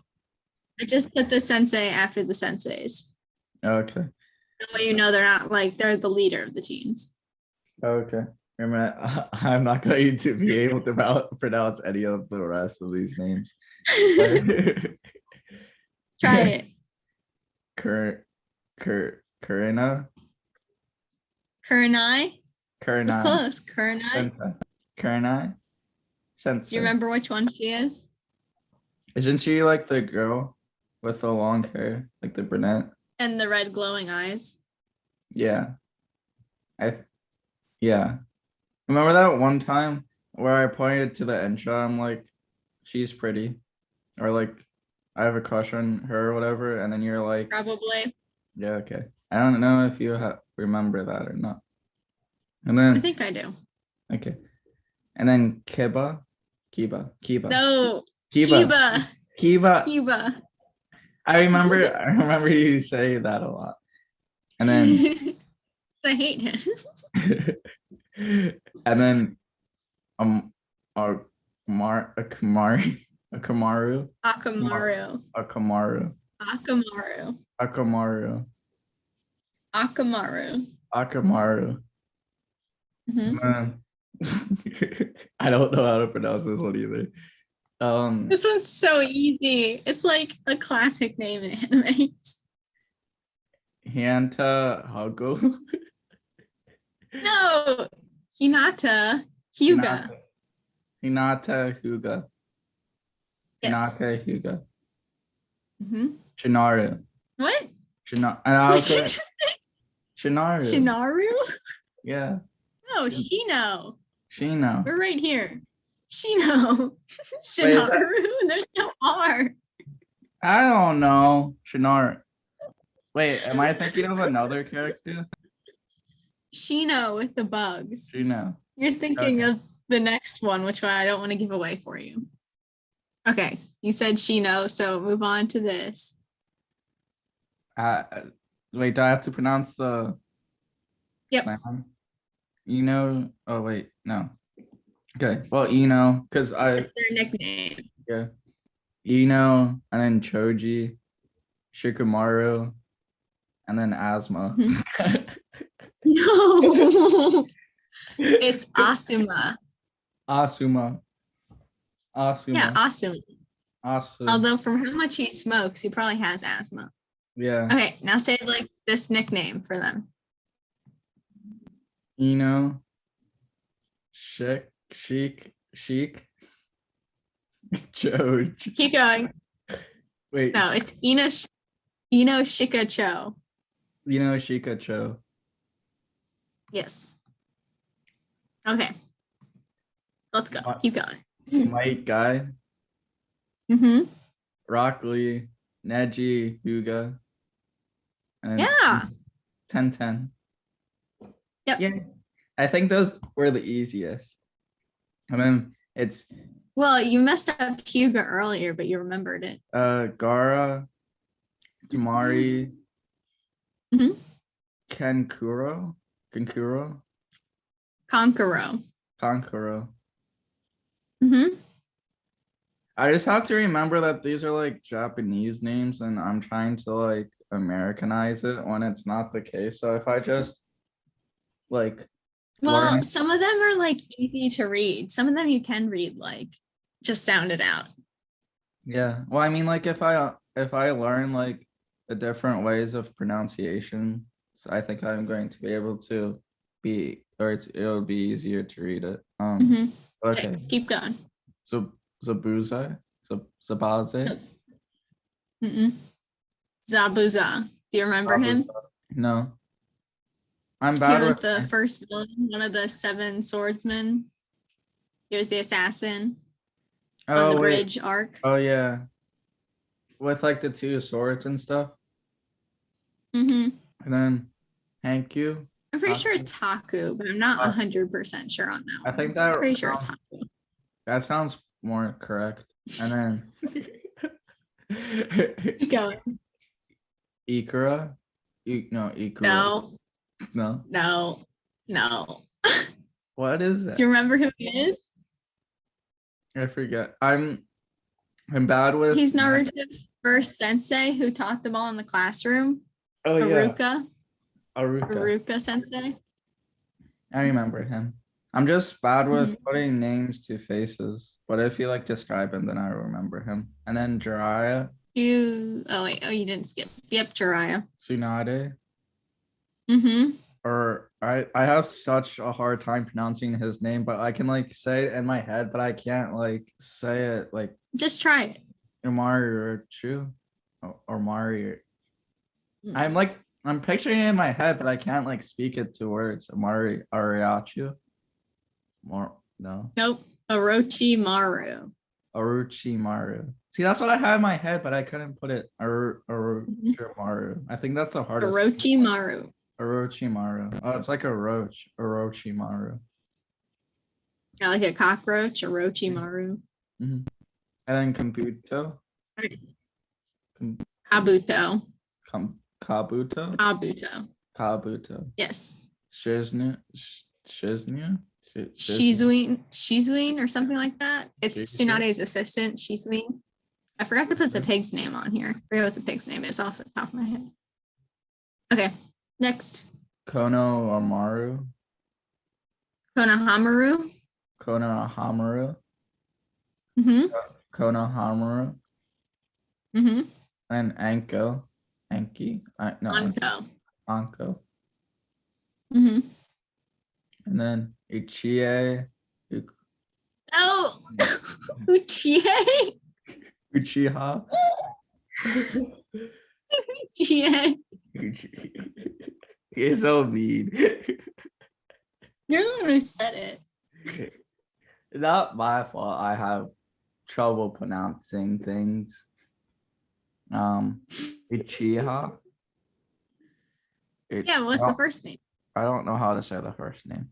I just put the sensei after the senseis. Okay. That way you know they're not like they're the leader of the teens. Okay. Remember, I'm not going to be able to pronounce any of the rest of these names. Try it. Kurina. Kurenai. It's Kurenai. close. Kurenai. Sensei. Kurenai. Sensei. Do you remember which one she is? Isn't she like the girl with the long hair, like the brunette? And the red glowing eyes. Yeah. Yeah. Remember that one time where I pointed to the intro? I'm like, she's pretty, or like, I have a crush on her or whatever, and then you're like, Probably. yeah, okay. I don't know if you remember that or not. And I then think I do. okay, and then Kiba. No. Kiba. Kiba. I remember you say that a lot. And then I hate him. and then Akamaru. Akamaru. Man. I don't know how to pronounce this one either. This one's so easy. It's like a classic name in anime. Hanta Hago. No, Hinata Hyuga. Hinata Hyuga. Yes. Hinata Hyuga. Mm-hmm. Shinaru. What? Shinaru. What did you just say? Shinaru. Shinaru? Yeah. No, Shino. Shino. We're right here. Shino. Wait, Shinaru. There's no R. I don't know. Shinaru. Wait, am I thinking of another character? Shino with the bugs. Shino. You're thinking of the next one, which I don't want to give away for you. Okay, you said Shino, so move on to this. Wait, do I have to pronounce the? Yep. Oh wait, no. Okay, well, because That's their nickname. Yeah. And then Choji, Shikamaru, and then Asma. No, it's Asuma. Asuma. Yeah, Asuma. Asuma. Although from how much he smokes, he probably has asthma. Yeah. Okay, now say like this nickname for them. Sheik, Choji. Keep going. Wait. No, it's Ino Shikacho. Shikacho. Yes. Okay. Let's go. Keep going. Might Guy. Mm-hmm. Rock Lee, Neji, Hyuga. And Yeah. 10. Yep. Yeah. I think those were the easiest. And then it's Well, you messed up Hyuga earlier, but you remembered it. Gara, Tamari, Mm-hmm. Kankuro. Konkuro. Mm-hmm. I just have to remember that these are like Japanese names and I'm trying to like Americanize it when it's not the case. So if I just like Well, some of them are like easy to read. Some of them you can read like just sound it out. Yeah. Well, I mean, like if I learn like the different ways of pronunciation, so I think I'm going to be able to it'll be easier to read it. Mm-hmm. Okay. Keep going. So Zabuza, Zabaze. Mm-mm. Zabuza. Do you remember him? No. I'm He bad was with the first villain, one of the 7 swordsmen. He was the assassin on the oh wait. bridge arc. Oh yeah. With like the 2 swords and stuff. Mm-hmm. And then Hanku. I'm pretty sure it's Haku, but I'm not Uh, 100% sure on that I one. think that Pretty sure it's sounds Haku. that sounds more correct. And then Keep going. Ikura. No, Ikura. No, No. no, no. What is Do it? you remember who he is? I forget. I'm bad with. He's Naruto's first sensei who taught them all in the classroom. Oh yeah, Aruka. Haruka sensei. I remember him. I'm just bad with Mhm. putting names to faces, but if you like describe him, then I remember him. And then Jiraiya, You didn't skip. Yep, Jiraiya. Tsunade, Mm-hmm. or I have such a hard time pronouncing his name, but I can like say it in my head, but I can't like say it like Just try it. Amaru or Chu or Mario. Mm. I'm picturing it in my head, but I can't like speak it to words. Amari Ariachu. More no. Nope. Orochimaru. Orochimaru. See, that's what I had in my head, but I couldn't put it. Mhm. Orochimaru. I think that's the hardest. Orochimaru. Orochimaru. Oh, it's like a roach. Orochimaru. Yeah, like a cockroach. Orochimaru. Mm-hmm. And then Kabuto. Kabuto. Kabuto. Kabuto. Kabuto. Yes. Shiznu. Shiznu. Shizuin or something like that. It's Shizu? Tsunade's assistant, Shizuin. I forgot to put the pig's name on here. I forget what the pig's name is off the top of my head. Okay, next. Kono Amaru. Konohamaru. Konohamaru. Mm-hmm. Konohamaru. Mm-hmm. And Anko. Anki. No. Anko. Anko. Mm-hmm. And then Uchiha. Oh, Uchiha. Uchiha. Uchiha. He's so mean. You're the one who said it. Not my fault. I have trouble pronouncing things. Uchiha. Yeah, what's the first name? I don't know how to say the first name.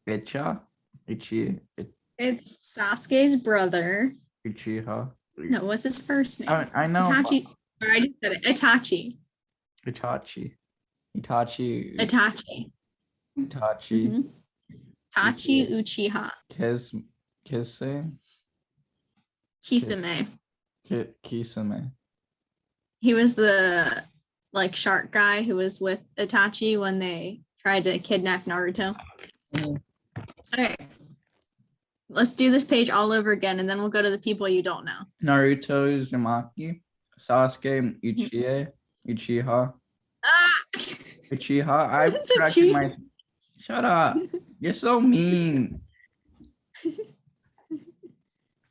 Icha? It's Sasuke's brother. Uchiha. No, what's his first name? I know. Itachi. Or I just said it. Itachi. Itachi. Itachi. Itachi. Mhm. Itachi Uchiha. Kissing. Kisame. Kisame. He was the like shark guy who was with Itachi when they tried to kidnap Naruto. Mm. All right. Let's do this page all over again, and then we'll go to the people you don't know. Naruto Uzumaki. Sasuke Uchiha. Ah! Uchiha. I It's a corrected cheat. my. Shut up. You're so mean.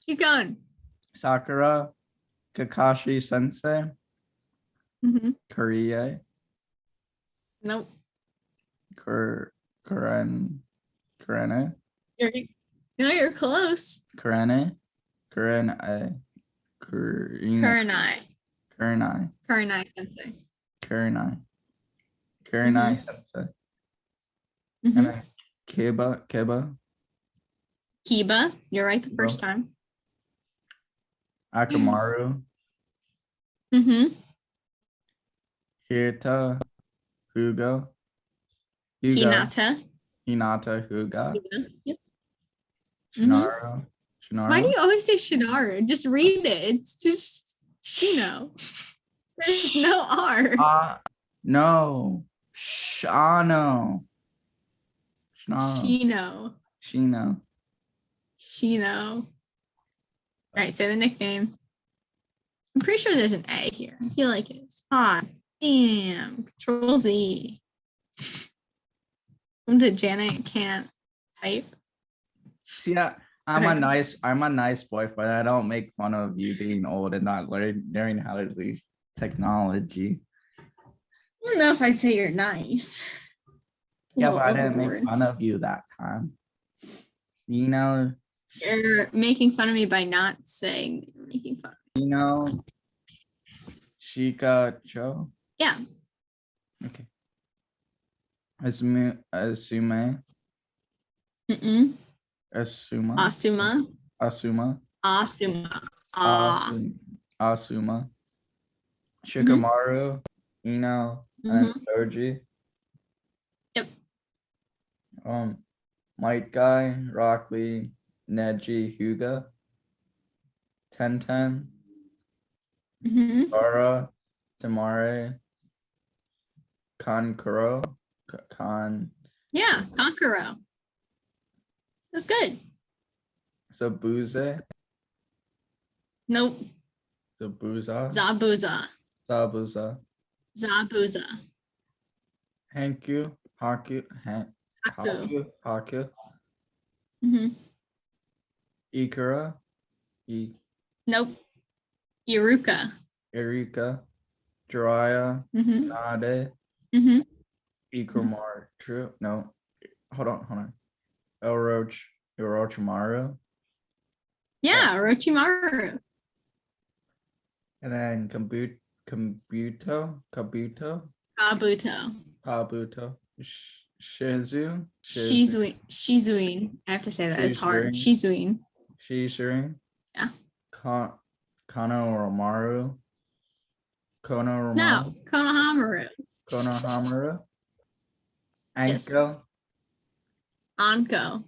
Keep going. Sakura. Kakashi Sensei. Mm-hmm. Kurie. Nope. Kurene. You're close. Kurenai. Kurenai. Kurenai sensei. Kurenai Mhm. Sensei. Mhm. And then Kiba. Kiba. You're right the first time. Akamaru. Mm-hmm. Hirta. Hugo. Hinata. Huga. Yep. Shinaru. Why do you always say Shinaru? Just read it. It's just Shino. There's no R. No. Shano. Shino. All right, say the nickname. I'm pretty sure there's an A here. I feel like it's damn. Control Z. Janet can't type. See, I'm a nice boyfriend. I don't make fun of you being old and not learning how to use technology. I don't know if I'd say you're nice. Yeah, little but I didn't make overboard. fun of you that time. You know, You're making fun of me by not saying you're making fun. you know, Shika Cho. Yeah. Okay. Asuma. Mm-mm. Asuma. Asuma. Asuma. Asuma. Ah. Asuma. Asuma. Mhm. Shikamaru. Ino. And Mhm. Doji. Yep. Might Guy. Rock Lee. Neji Hyuga. Tenten. Mhm. Sara. Tamare. Kankuro. Kan. Yeah. Kankuro. That's good. Zabuze. Nope. Zabuza. Zabuza. Zabuza. Zabuza. Hankyu. Haku. Haku. Haku. Mhm. Ikura. Nope. Iruka. Erika. Jiraiya. Mhm. Nade. Mhm. Ikumar. True. No. Hold on. Orochimaru. Yeah. Orochimaru. And then Kabuto. Kabuto. Shizuin. I have to say that. It's hard. Shizuin. Shizuin. Yeah. Konohamaru. No. Konohamaru. Konohamaru. Yes. Anko.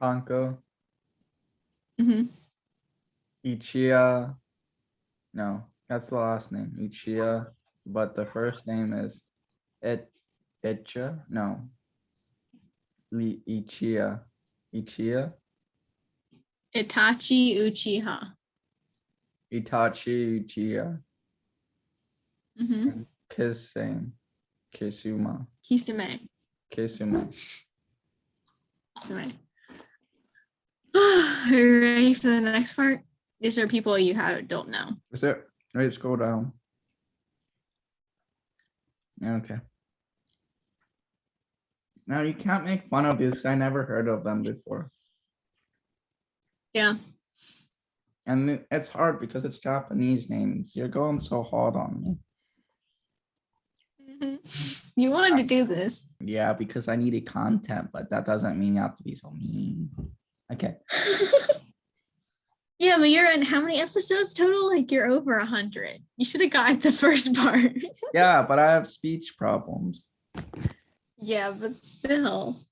Anko. Mhm. Uchiha. No, that's the last name. Uchiha. But the first name is Icha. No. Uchiha. Itachi Uchiha. Itachi Uchiha. Mhm. Kisame. Kisuma. Kisame. Kisame. Kisame. Are you ready for the next part? These are people you don't know. Is it? Wait, scroll down. Okay. Now you can't make fun of this. I never heard of them before. Yeah. And it's hard because it's Japanese names. You're going so hard on me. You wanted to do this. Yeah, because I needed content, but that doesn't mean you have to be so mean. Okay. Yeah, but you're in how many episodes total? Like you're over 100. You should have got the first part. Yeah, but I have speech problems. Yeah, but still.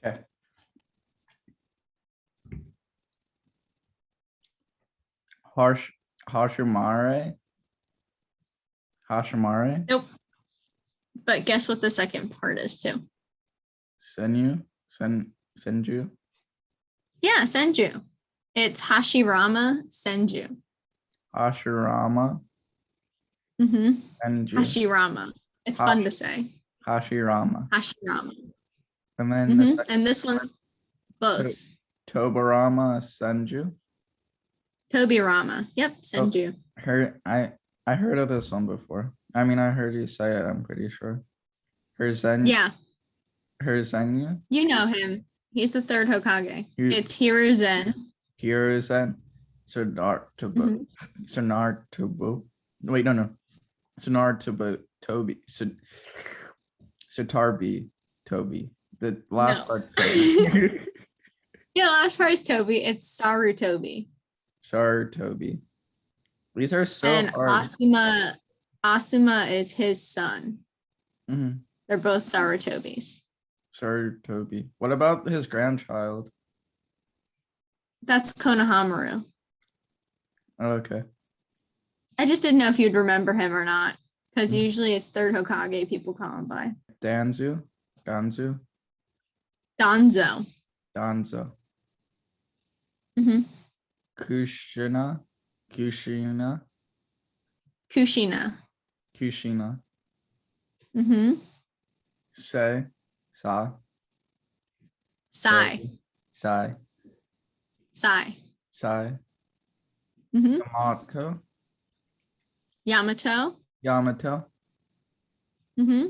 Okay. Hashimare. Nope. But guess what the second part is too? Senju. Yeah, Senju. It's Hashirama Senju. Hashirama. Mm-hmm. Senju. Hashirama. It's fun to say. Hashirama. And then and this one's close. Tobarama Senju. Tobirama. Yep, Senju. I heard of this one before. I mean, I heard you say it, I'm pretty sure. Yeah. Hiruzen. You know him. He's the third Hokage. It's Hiruzen. Sonartubu. Wait, no. Sonartubu Toby. Sotarbi Toby. The last part. Yeah, last part is Toby. It's Sarutobi. Sarutobi. These are so and hard. Asuma is his son. Mm-hmm. They're both Sarutobis. Sarutobi. What about his grandchild? That's Konohamaru. Oh, okay. I just didn't know if you'd remember him or not, because usually it's third Hokage people call him by. Danzo. Danzo. Mm-hmm. Kushina. Mm-hmm. Sai. Mm-hmm. Yamato. Yamato. Yamato, Mm-hmm.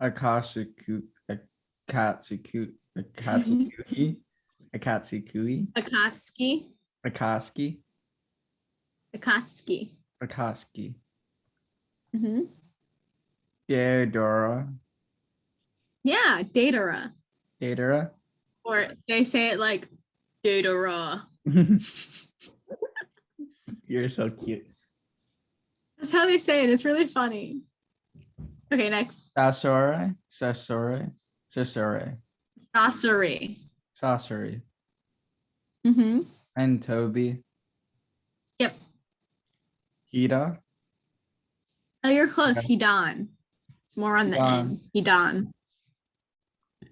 Akashiku, Akatsuku, Akatsukui, Akatsukui, Akatsuki. Akaski, Akatsuki. Akaski, Mm-hmm. Deodora, Yeah, Datara. Datara. Or they say it like Datara. You're so cute. That's how they say it. It's really funny. Okay, next. Sasori, Sasori, Sasori, Sasori. Sasori, Mm-hmm. and Toby, Yep. Hida, Oh, you're close. Hidan. It's more on the end. Hidan.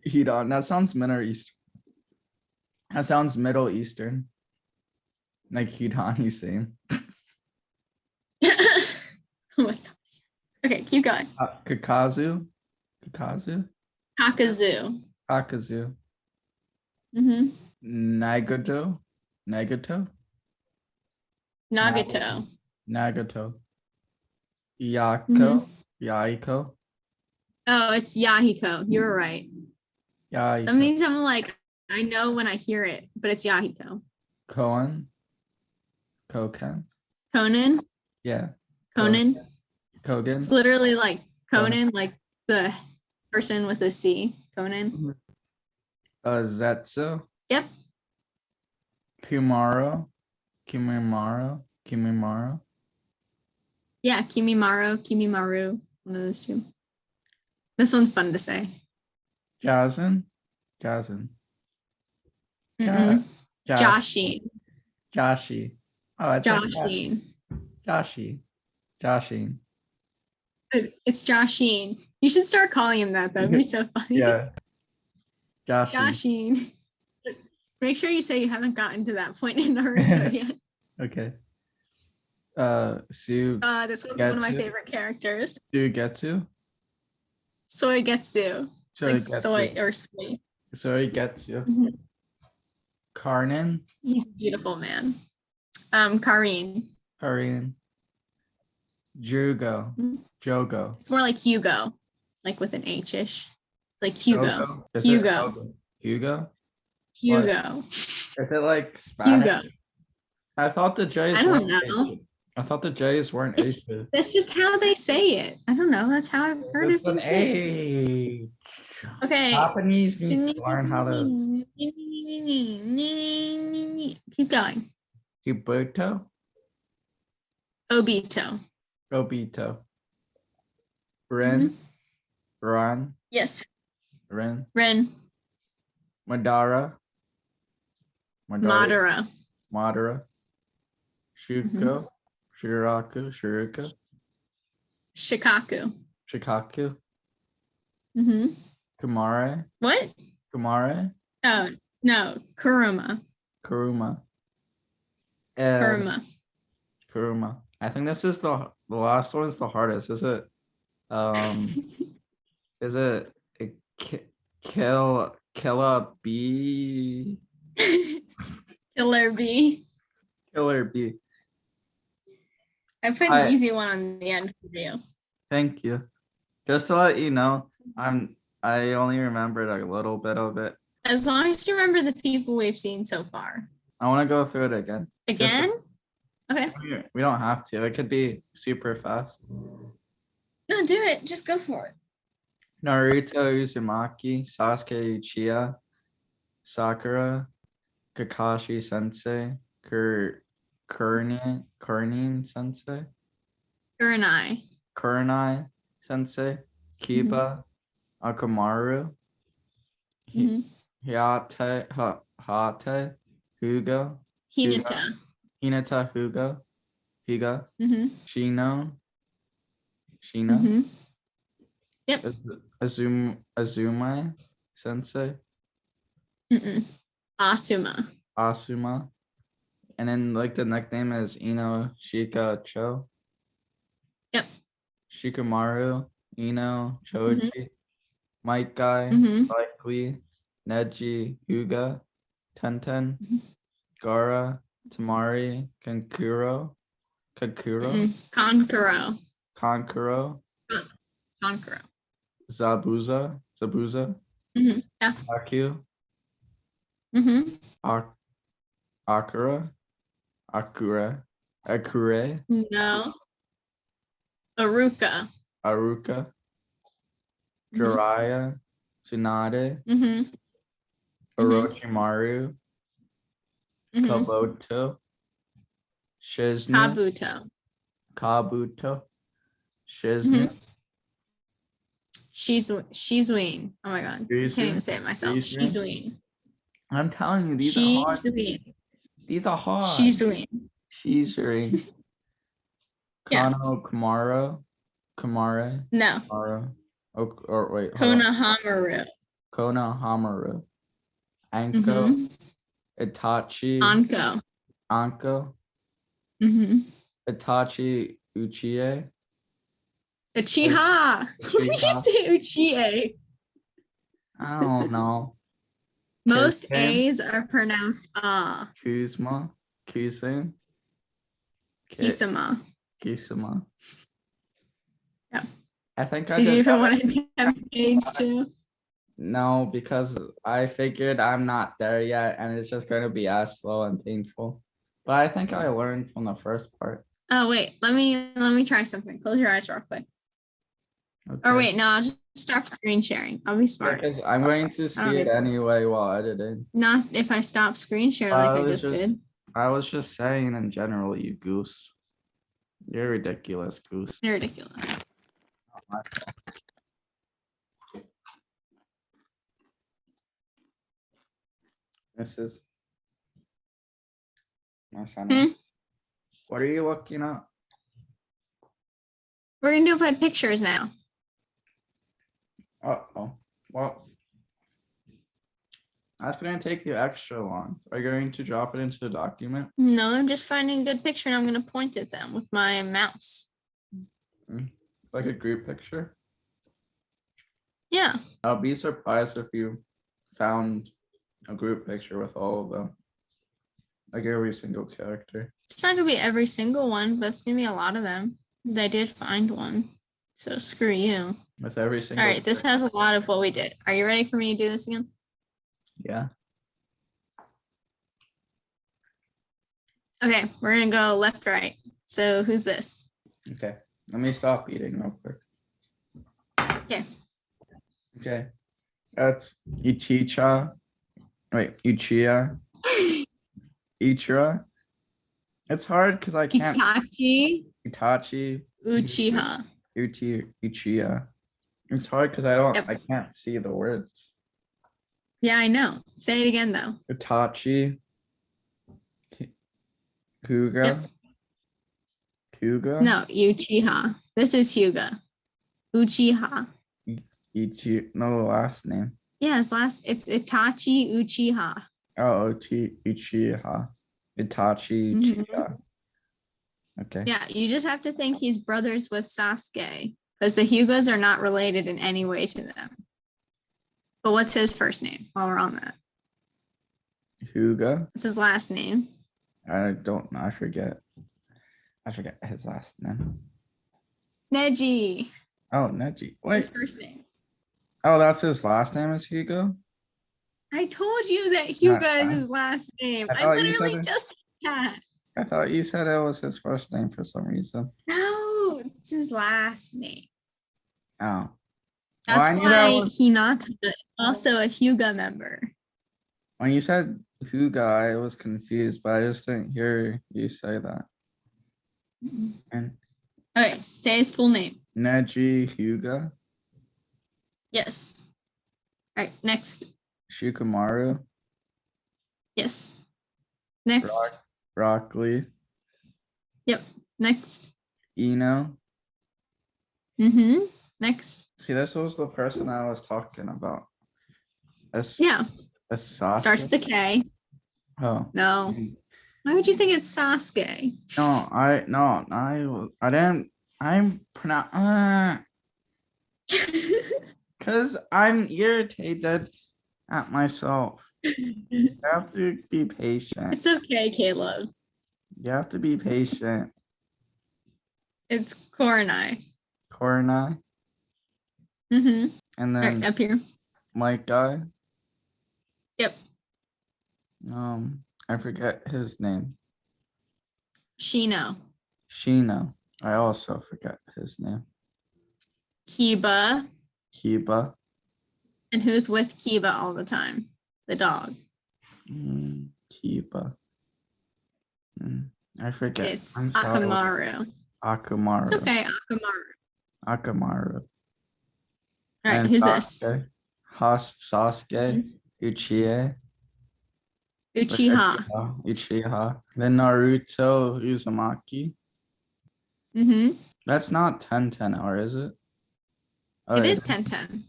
Hida. That sounds Middle Eastern. That sounds Middle Eastern. Like Hidan Hussein. Oh my gosh. Okay, keep going. Kakazu, Kakazu. Kakazu, Mm-hmm. Nagato, Nagato. Nagato, Yako, Mhm. Yaiko, Oh, it's Yahiko. You were right. Yaiko, Some of these I'm like, I know when I hear it, but it's Yahiko. Koken, Conan. yeah, Conan. Kogan, It's literally like Conan. Conan, like the person with a C. Conan. Zetsu, Yep. Kimimaro, Yeah, Kimimaru. One of those two. This one's fun to say. Jazin, Ja- Mm-mm. Josh, Joshin. Joshi. Oh, it's like Joshin. Joshin. It's Joshin. You should start calling him that. That'd be so funny. Yeah, Joshi. Joshin. Make sure you say you haven't gotten to that point in Naruto yet. Okay. Su. This one's one of my favorite characters. Sugetsu. Soigetsu. Like soy or soy. Soigetsu. Mhm. Karnin. He's a beautiful man. Karin. Jugo. Jogo. It's more like Hugo, like with an H-ish. It's like Hugo. Hugo. Is it like Spanish? Hugo. I thought the J's I don't know. I thought the J's weren't H's. That's just how they say it. I don't know. That's how I've heard it been said. Okay. Japanese needs to learn how to. Keep going. Kibuto. Obito. Ren. Ran. Yes. Ren. Madara. Shuko. Shuruka. Shikaku. Mm-hmm. Kumare. What? Kumare. Oh, no. Kuruma. I think this is the last one is the hardest. Is it? Is it Killer B? Killer B. I put an easy one on the end for you. Thank you. Just to let you know, I only remembered a little bit of it. As long as you remember the people we've seen so far. I want to go through it again. Okay. We don't have to. It could be super fast. No, do it. Just go for it. Naruto Uzumaki, Sasuke Uchiha, Sakura, Kakashi Sensei, Kurnin Sensei, Kurenai Sensei, Kiba, Akamaru, Hate, Hugo, Hinata, Higa, Shino. Yep. Azumai Sensei. Asuma. And then like the nickname is Ino Shika Cho. Yep. Shikamaru, Ino, Choji, Might Guy, Likely, Neji, Hyuga, Tenten, Gara, Tamari, Kankuro, Kakuro, Konkuro. Konkuro, Konkuro. Zabuza, Yeah. Aku, Mm-hmm. Ak- Akura, Akure, No. Aruka. Aruka, Mm-hmm. Jiraiya, Tsunade, Mm-hmm. Mm-hmm. Orochimaru, Mm-hmm. Kabuto, Shizune, Kabuto. Kabuto, Mm-hmm. Shizune, Shizune. Oh my god. I can't Rizu, even say it myself. Rizu. Shizune. I'm telling you, these are hard. Shizune. These are hard. Shizune. Shizune, Yeah. Kano, Kamare, No. Kamara. Oh, or wait, hold on. Konohamaru. Konohamaru, Anko, Mm-hmm. Itachi, Anko. Anko, Mm-hmm. Itachi Uchiha, Uchiha. When you Uchiha. say Uchiha, I don't know. most Kizen, A's are pronounced ah. Kuzma, Kuzen, Kisama. Kisama. Yeah. I think I Did you did even better. want to attempt page 2? No, because I figured I'm not there yet, and it's just going to be as slow and painful. But I think I learned from the first part. Oh wait, let me try something. Close your eyes real quick. Okay. Or wait, no, I'll just stop screen sharing. I'll be smart. Because I'm going to see it anyway while editing. Not if I stop screen share like I just did. I was just saying in general, you goose. You're ridiculous, goose. You're ridiculous. This is my son. Hmm? What are you looking up? We're gonna do it by pictures now. Oh, well, that's going to take you extra long. Are you going to drop it into the document? No, I'm just finding a good picture and I'm gonna point at them with my mouse. Like a group picture? Yeah. I'll be surprised if you found a group picture with all of them. Like every single character. It's not gonna be every single one, but it's gonna be a lot of them. I did find one. So screw you. With every single. All right, this has a lot of what we did. Are you ready for me to do this again? Yeah. Okay, we're gonna go left, right. So who's this? Okay. Let me stop eating real quick. Okay. Okay. That's Uchiha. Wait, Uchiha. Ichira. It's hard because I can't. Itachi. Uchiha. Uchiha. It's hard because I can't see the words. Yeah, I know. Say it again though. Itachi. Hyuga. Yep. Hyuga. No, Uchiha. This is Hyuga. Uchiha. No last name. Yeah, it's Itachi Uchiha. Oh, Uchiha. Itachi Uchiha. Okay. Yeah, you just have to think he's brothers with Sasuke because the Hyugas are not related in any way to them. But what's his first name while we're on that? Hyuga. What's his last name? I don't know. I forget his last name. Neji. Oh, Neji. Wait. His first name. Oh, that's his last name is Hugo? I told you that Hyuga is his last name. I literally just said that. I thought you said it was his first name for some reason. No, it's his last name. Oh. That's why Hinata is also a Hyuga member. When you said Hyuga, I was confused, but I just didn't hear you say that. And okay, say his full name. Neji Hyuga. Yes. All right, next. Shikamaru. Yes. Next. Rock Lee. Yep. Next. Ino. Next. See, this was the person I was talking about. Yeah. Sasuke. Starts with the K. Oh. No. Why would you think it's Sasuke? No, I didn't. I'm because I'm irritated at myself. You have to be patient. It's okay, Caleb. You have to be patient. It's Koronai. Koronai, Mm-hmm. and All right, then up here. Mike guy. Yep. I forget his name. Shino. Shino. I also forget his name. Kiba. Kiba. And who's with Kiba all the time? The dog. Kiba. I forget. It's I'm sorry. Akamaru. Akamaru. It's okay, Akamaru. Akamaru. All right, And who's this? Sasuke Uchiha. Uchiha. Uchiha. Then Naruto Uzumaki. Mm-hmm. That's not 10-10, or is it? Oh, It is 10-10.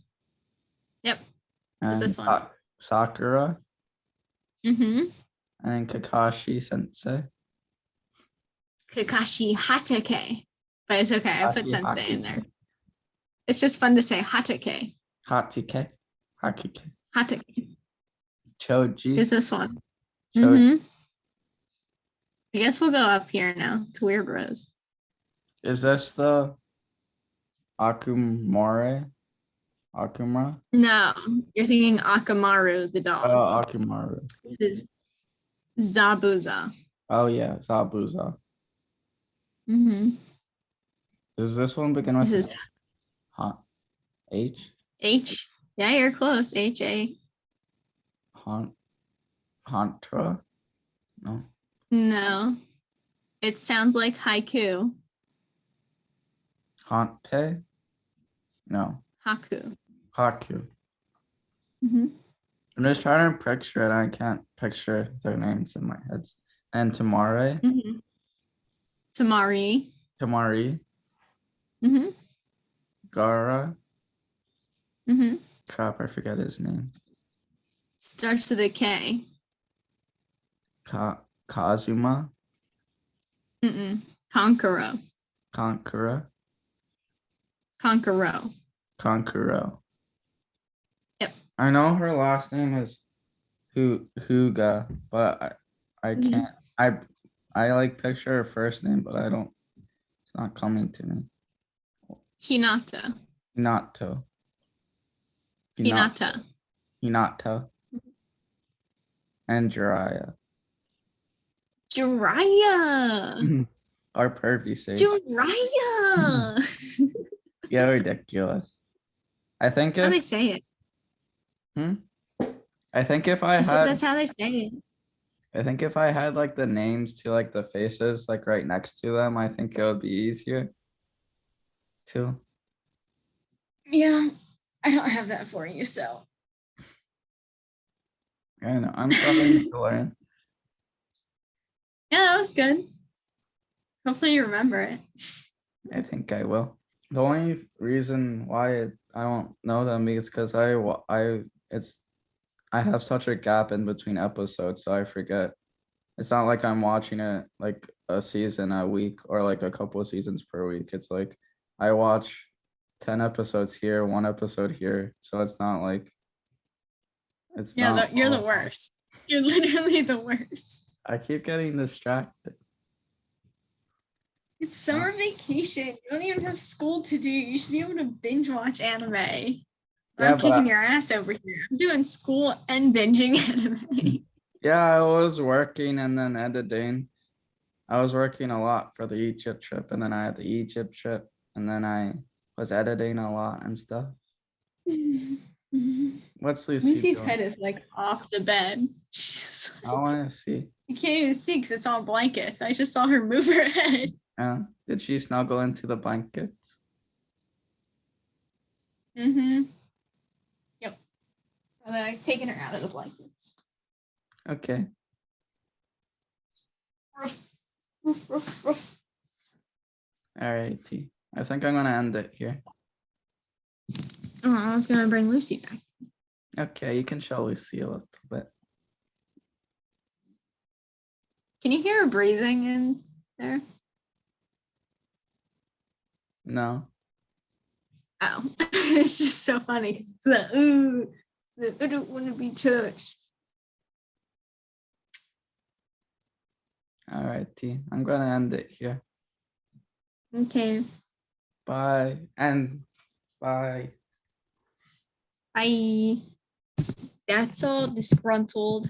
Yep. What's And this one? Sakura. Mm-hmm. And Kakashi Sensei. Kakashi Hatake. But it's okay. I put sensei in there. It's just fun to say Hatake. Hatake. Hakike. Hatake. Choji. Is this one? Choji. Mm-hmm. I guess we'll go up here now. It's Weird Rose. Is this the Akumare? Akumara? No, you're thinking Akamaru, the dog. Oh, Akumaru. This is Zabuza. Oh, yeah. Zabuza. Mm-hmm. Does this one begin with This is H? H. Yeah, you're close. H-A. Hantra? No. No. It sounds like haiku. Hante? No. Haku. Haku. Mm-hmm. I'm just trying to picture it. I can't picture their names in my head. And Tamare? Mm-hmm. Tamari. Tamari? Mm-hmm. Gara? Mm-hmm. Crap, I forget his name. Starts with a K. Kazuma? Mm-mm. Konkuro. Konkura? Konkuro. Konkuro. Yep. I know her last name is Huga, but I can't. I like picture her first name, but I don't. It's not coming to me. Hinata. Hinato. Hinata. Hinata. And Jiraiya. Jiraiya. Our pervy sake. Jiraiya. Yeah, ridiculous. I think How they if say it. I think if I I said had that's how they say it. I think if I had like the names to like the faces like right next to them, I think it would be easier too. Yeah, I don't have that for you, so. I know. I'm starting to learn. Yeah, that was good. Hopefully you remember it. I think I will. The only reason why I don't know them is because I have such a gap in between episodes, so I forget. It's not like I'm watching it like a season a week or like a couple of seasons per week. It's like I watch 10 episodes here, 1 episode here, so it's not like it's not. You're the worst. You're literally the worst. I keep getting distracted. It's summer vacation. You don't even have school to do. You should be able to binge watch anime. I'm kicking your ass over here. I'm doing school and binging anime. Yeah, I was working and then editing. I was working a lot for the Egypt trip, and then I had the Egypt trip, and then I was editing a lot and stuff. What's Lucy Lucy's doing? head is like off the bed. I want to see. You can't even see because it's all blankets. I just saw her move her head. Did she snuggle into the blankets? Mm-hmm. Yep. And then I've taken her out of the blankets. Okay. All right, I think I'm gonna end it here. Oh, I was gonna bring Lucy back. Okay, you can show Lucy a little bit. Can you hear her breathing in there? No. Oh, it's just so funny because it's the ooh, I don't want to be touched. All right, I'm gonna end it here. Okay. Bye. And bye. Bye. That's all. Disgruntled.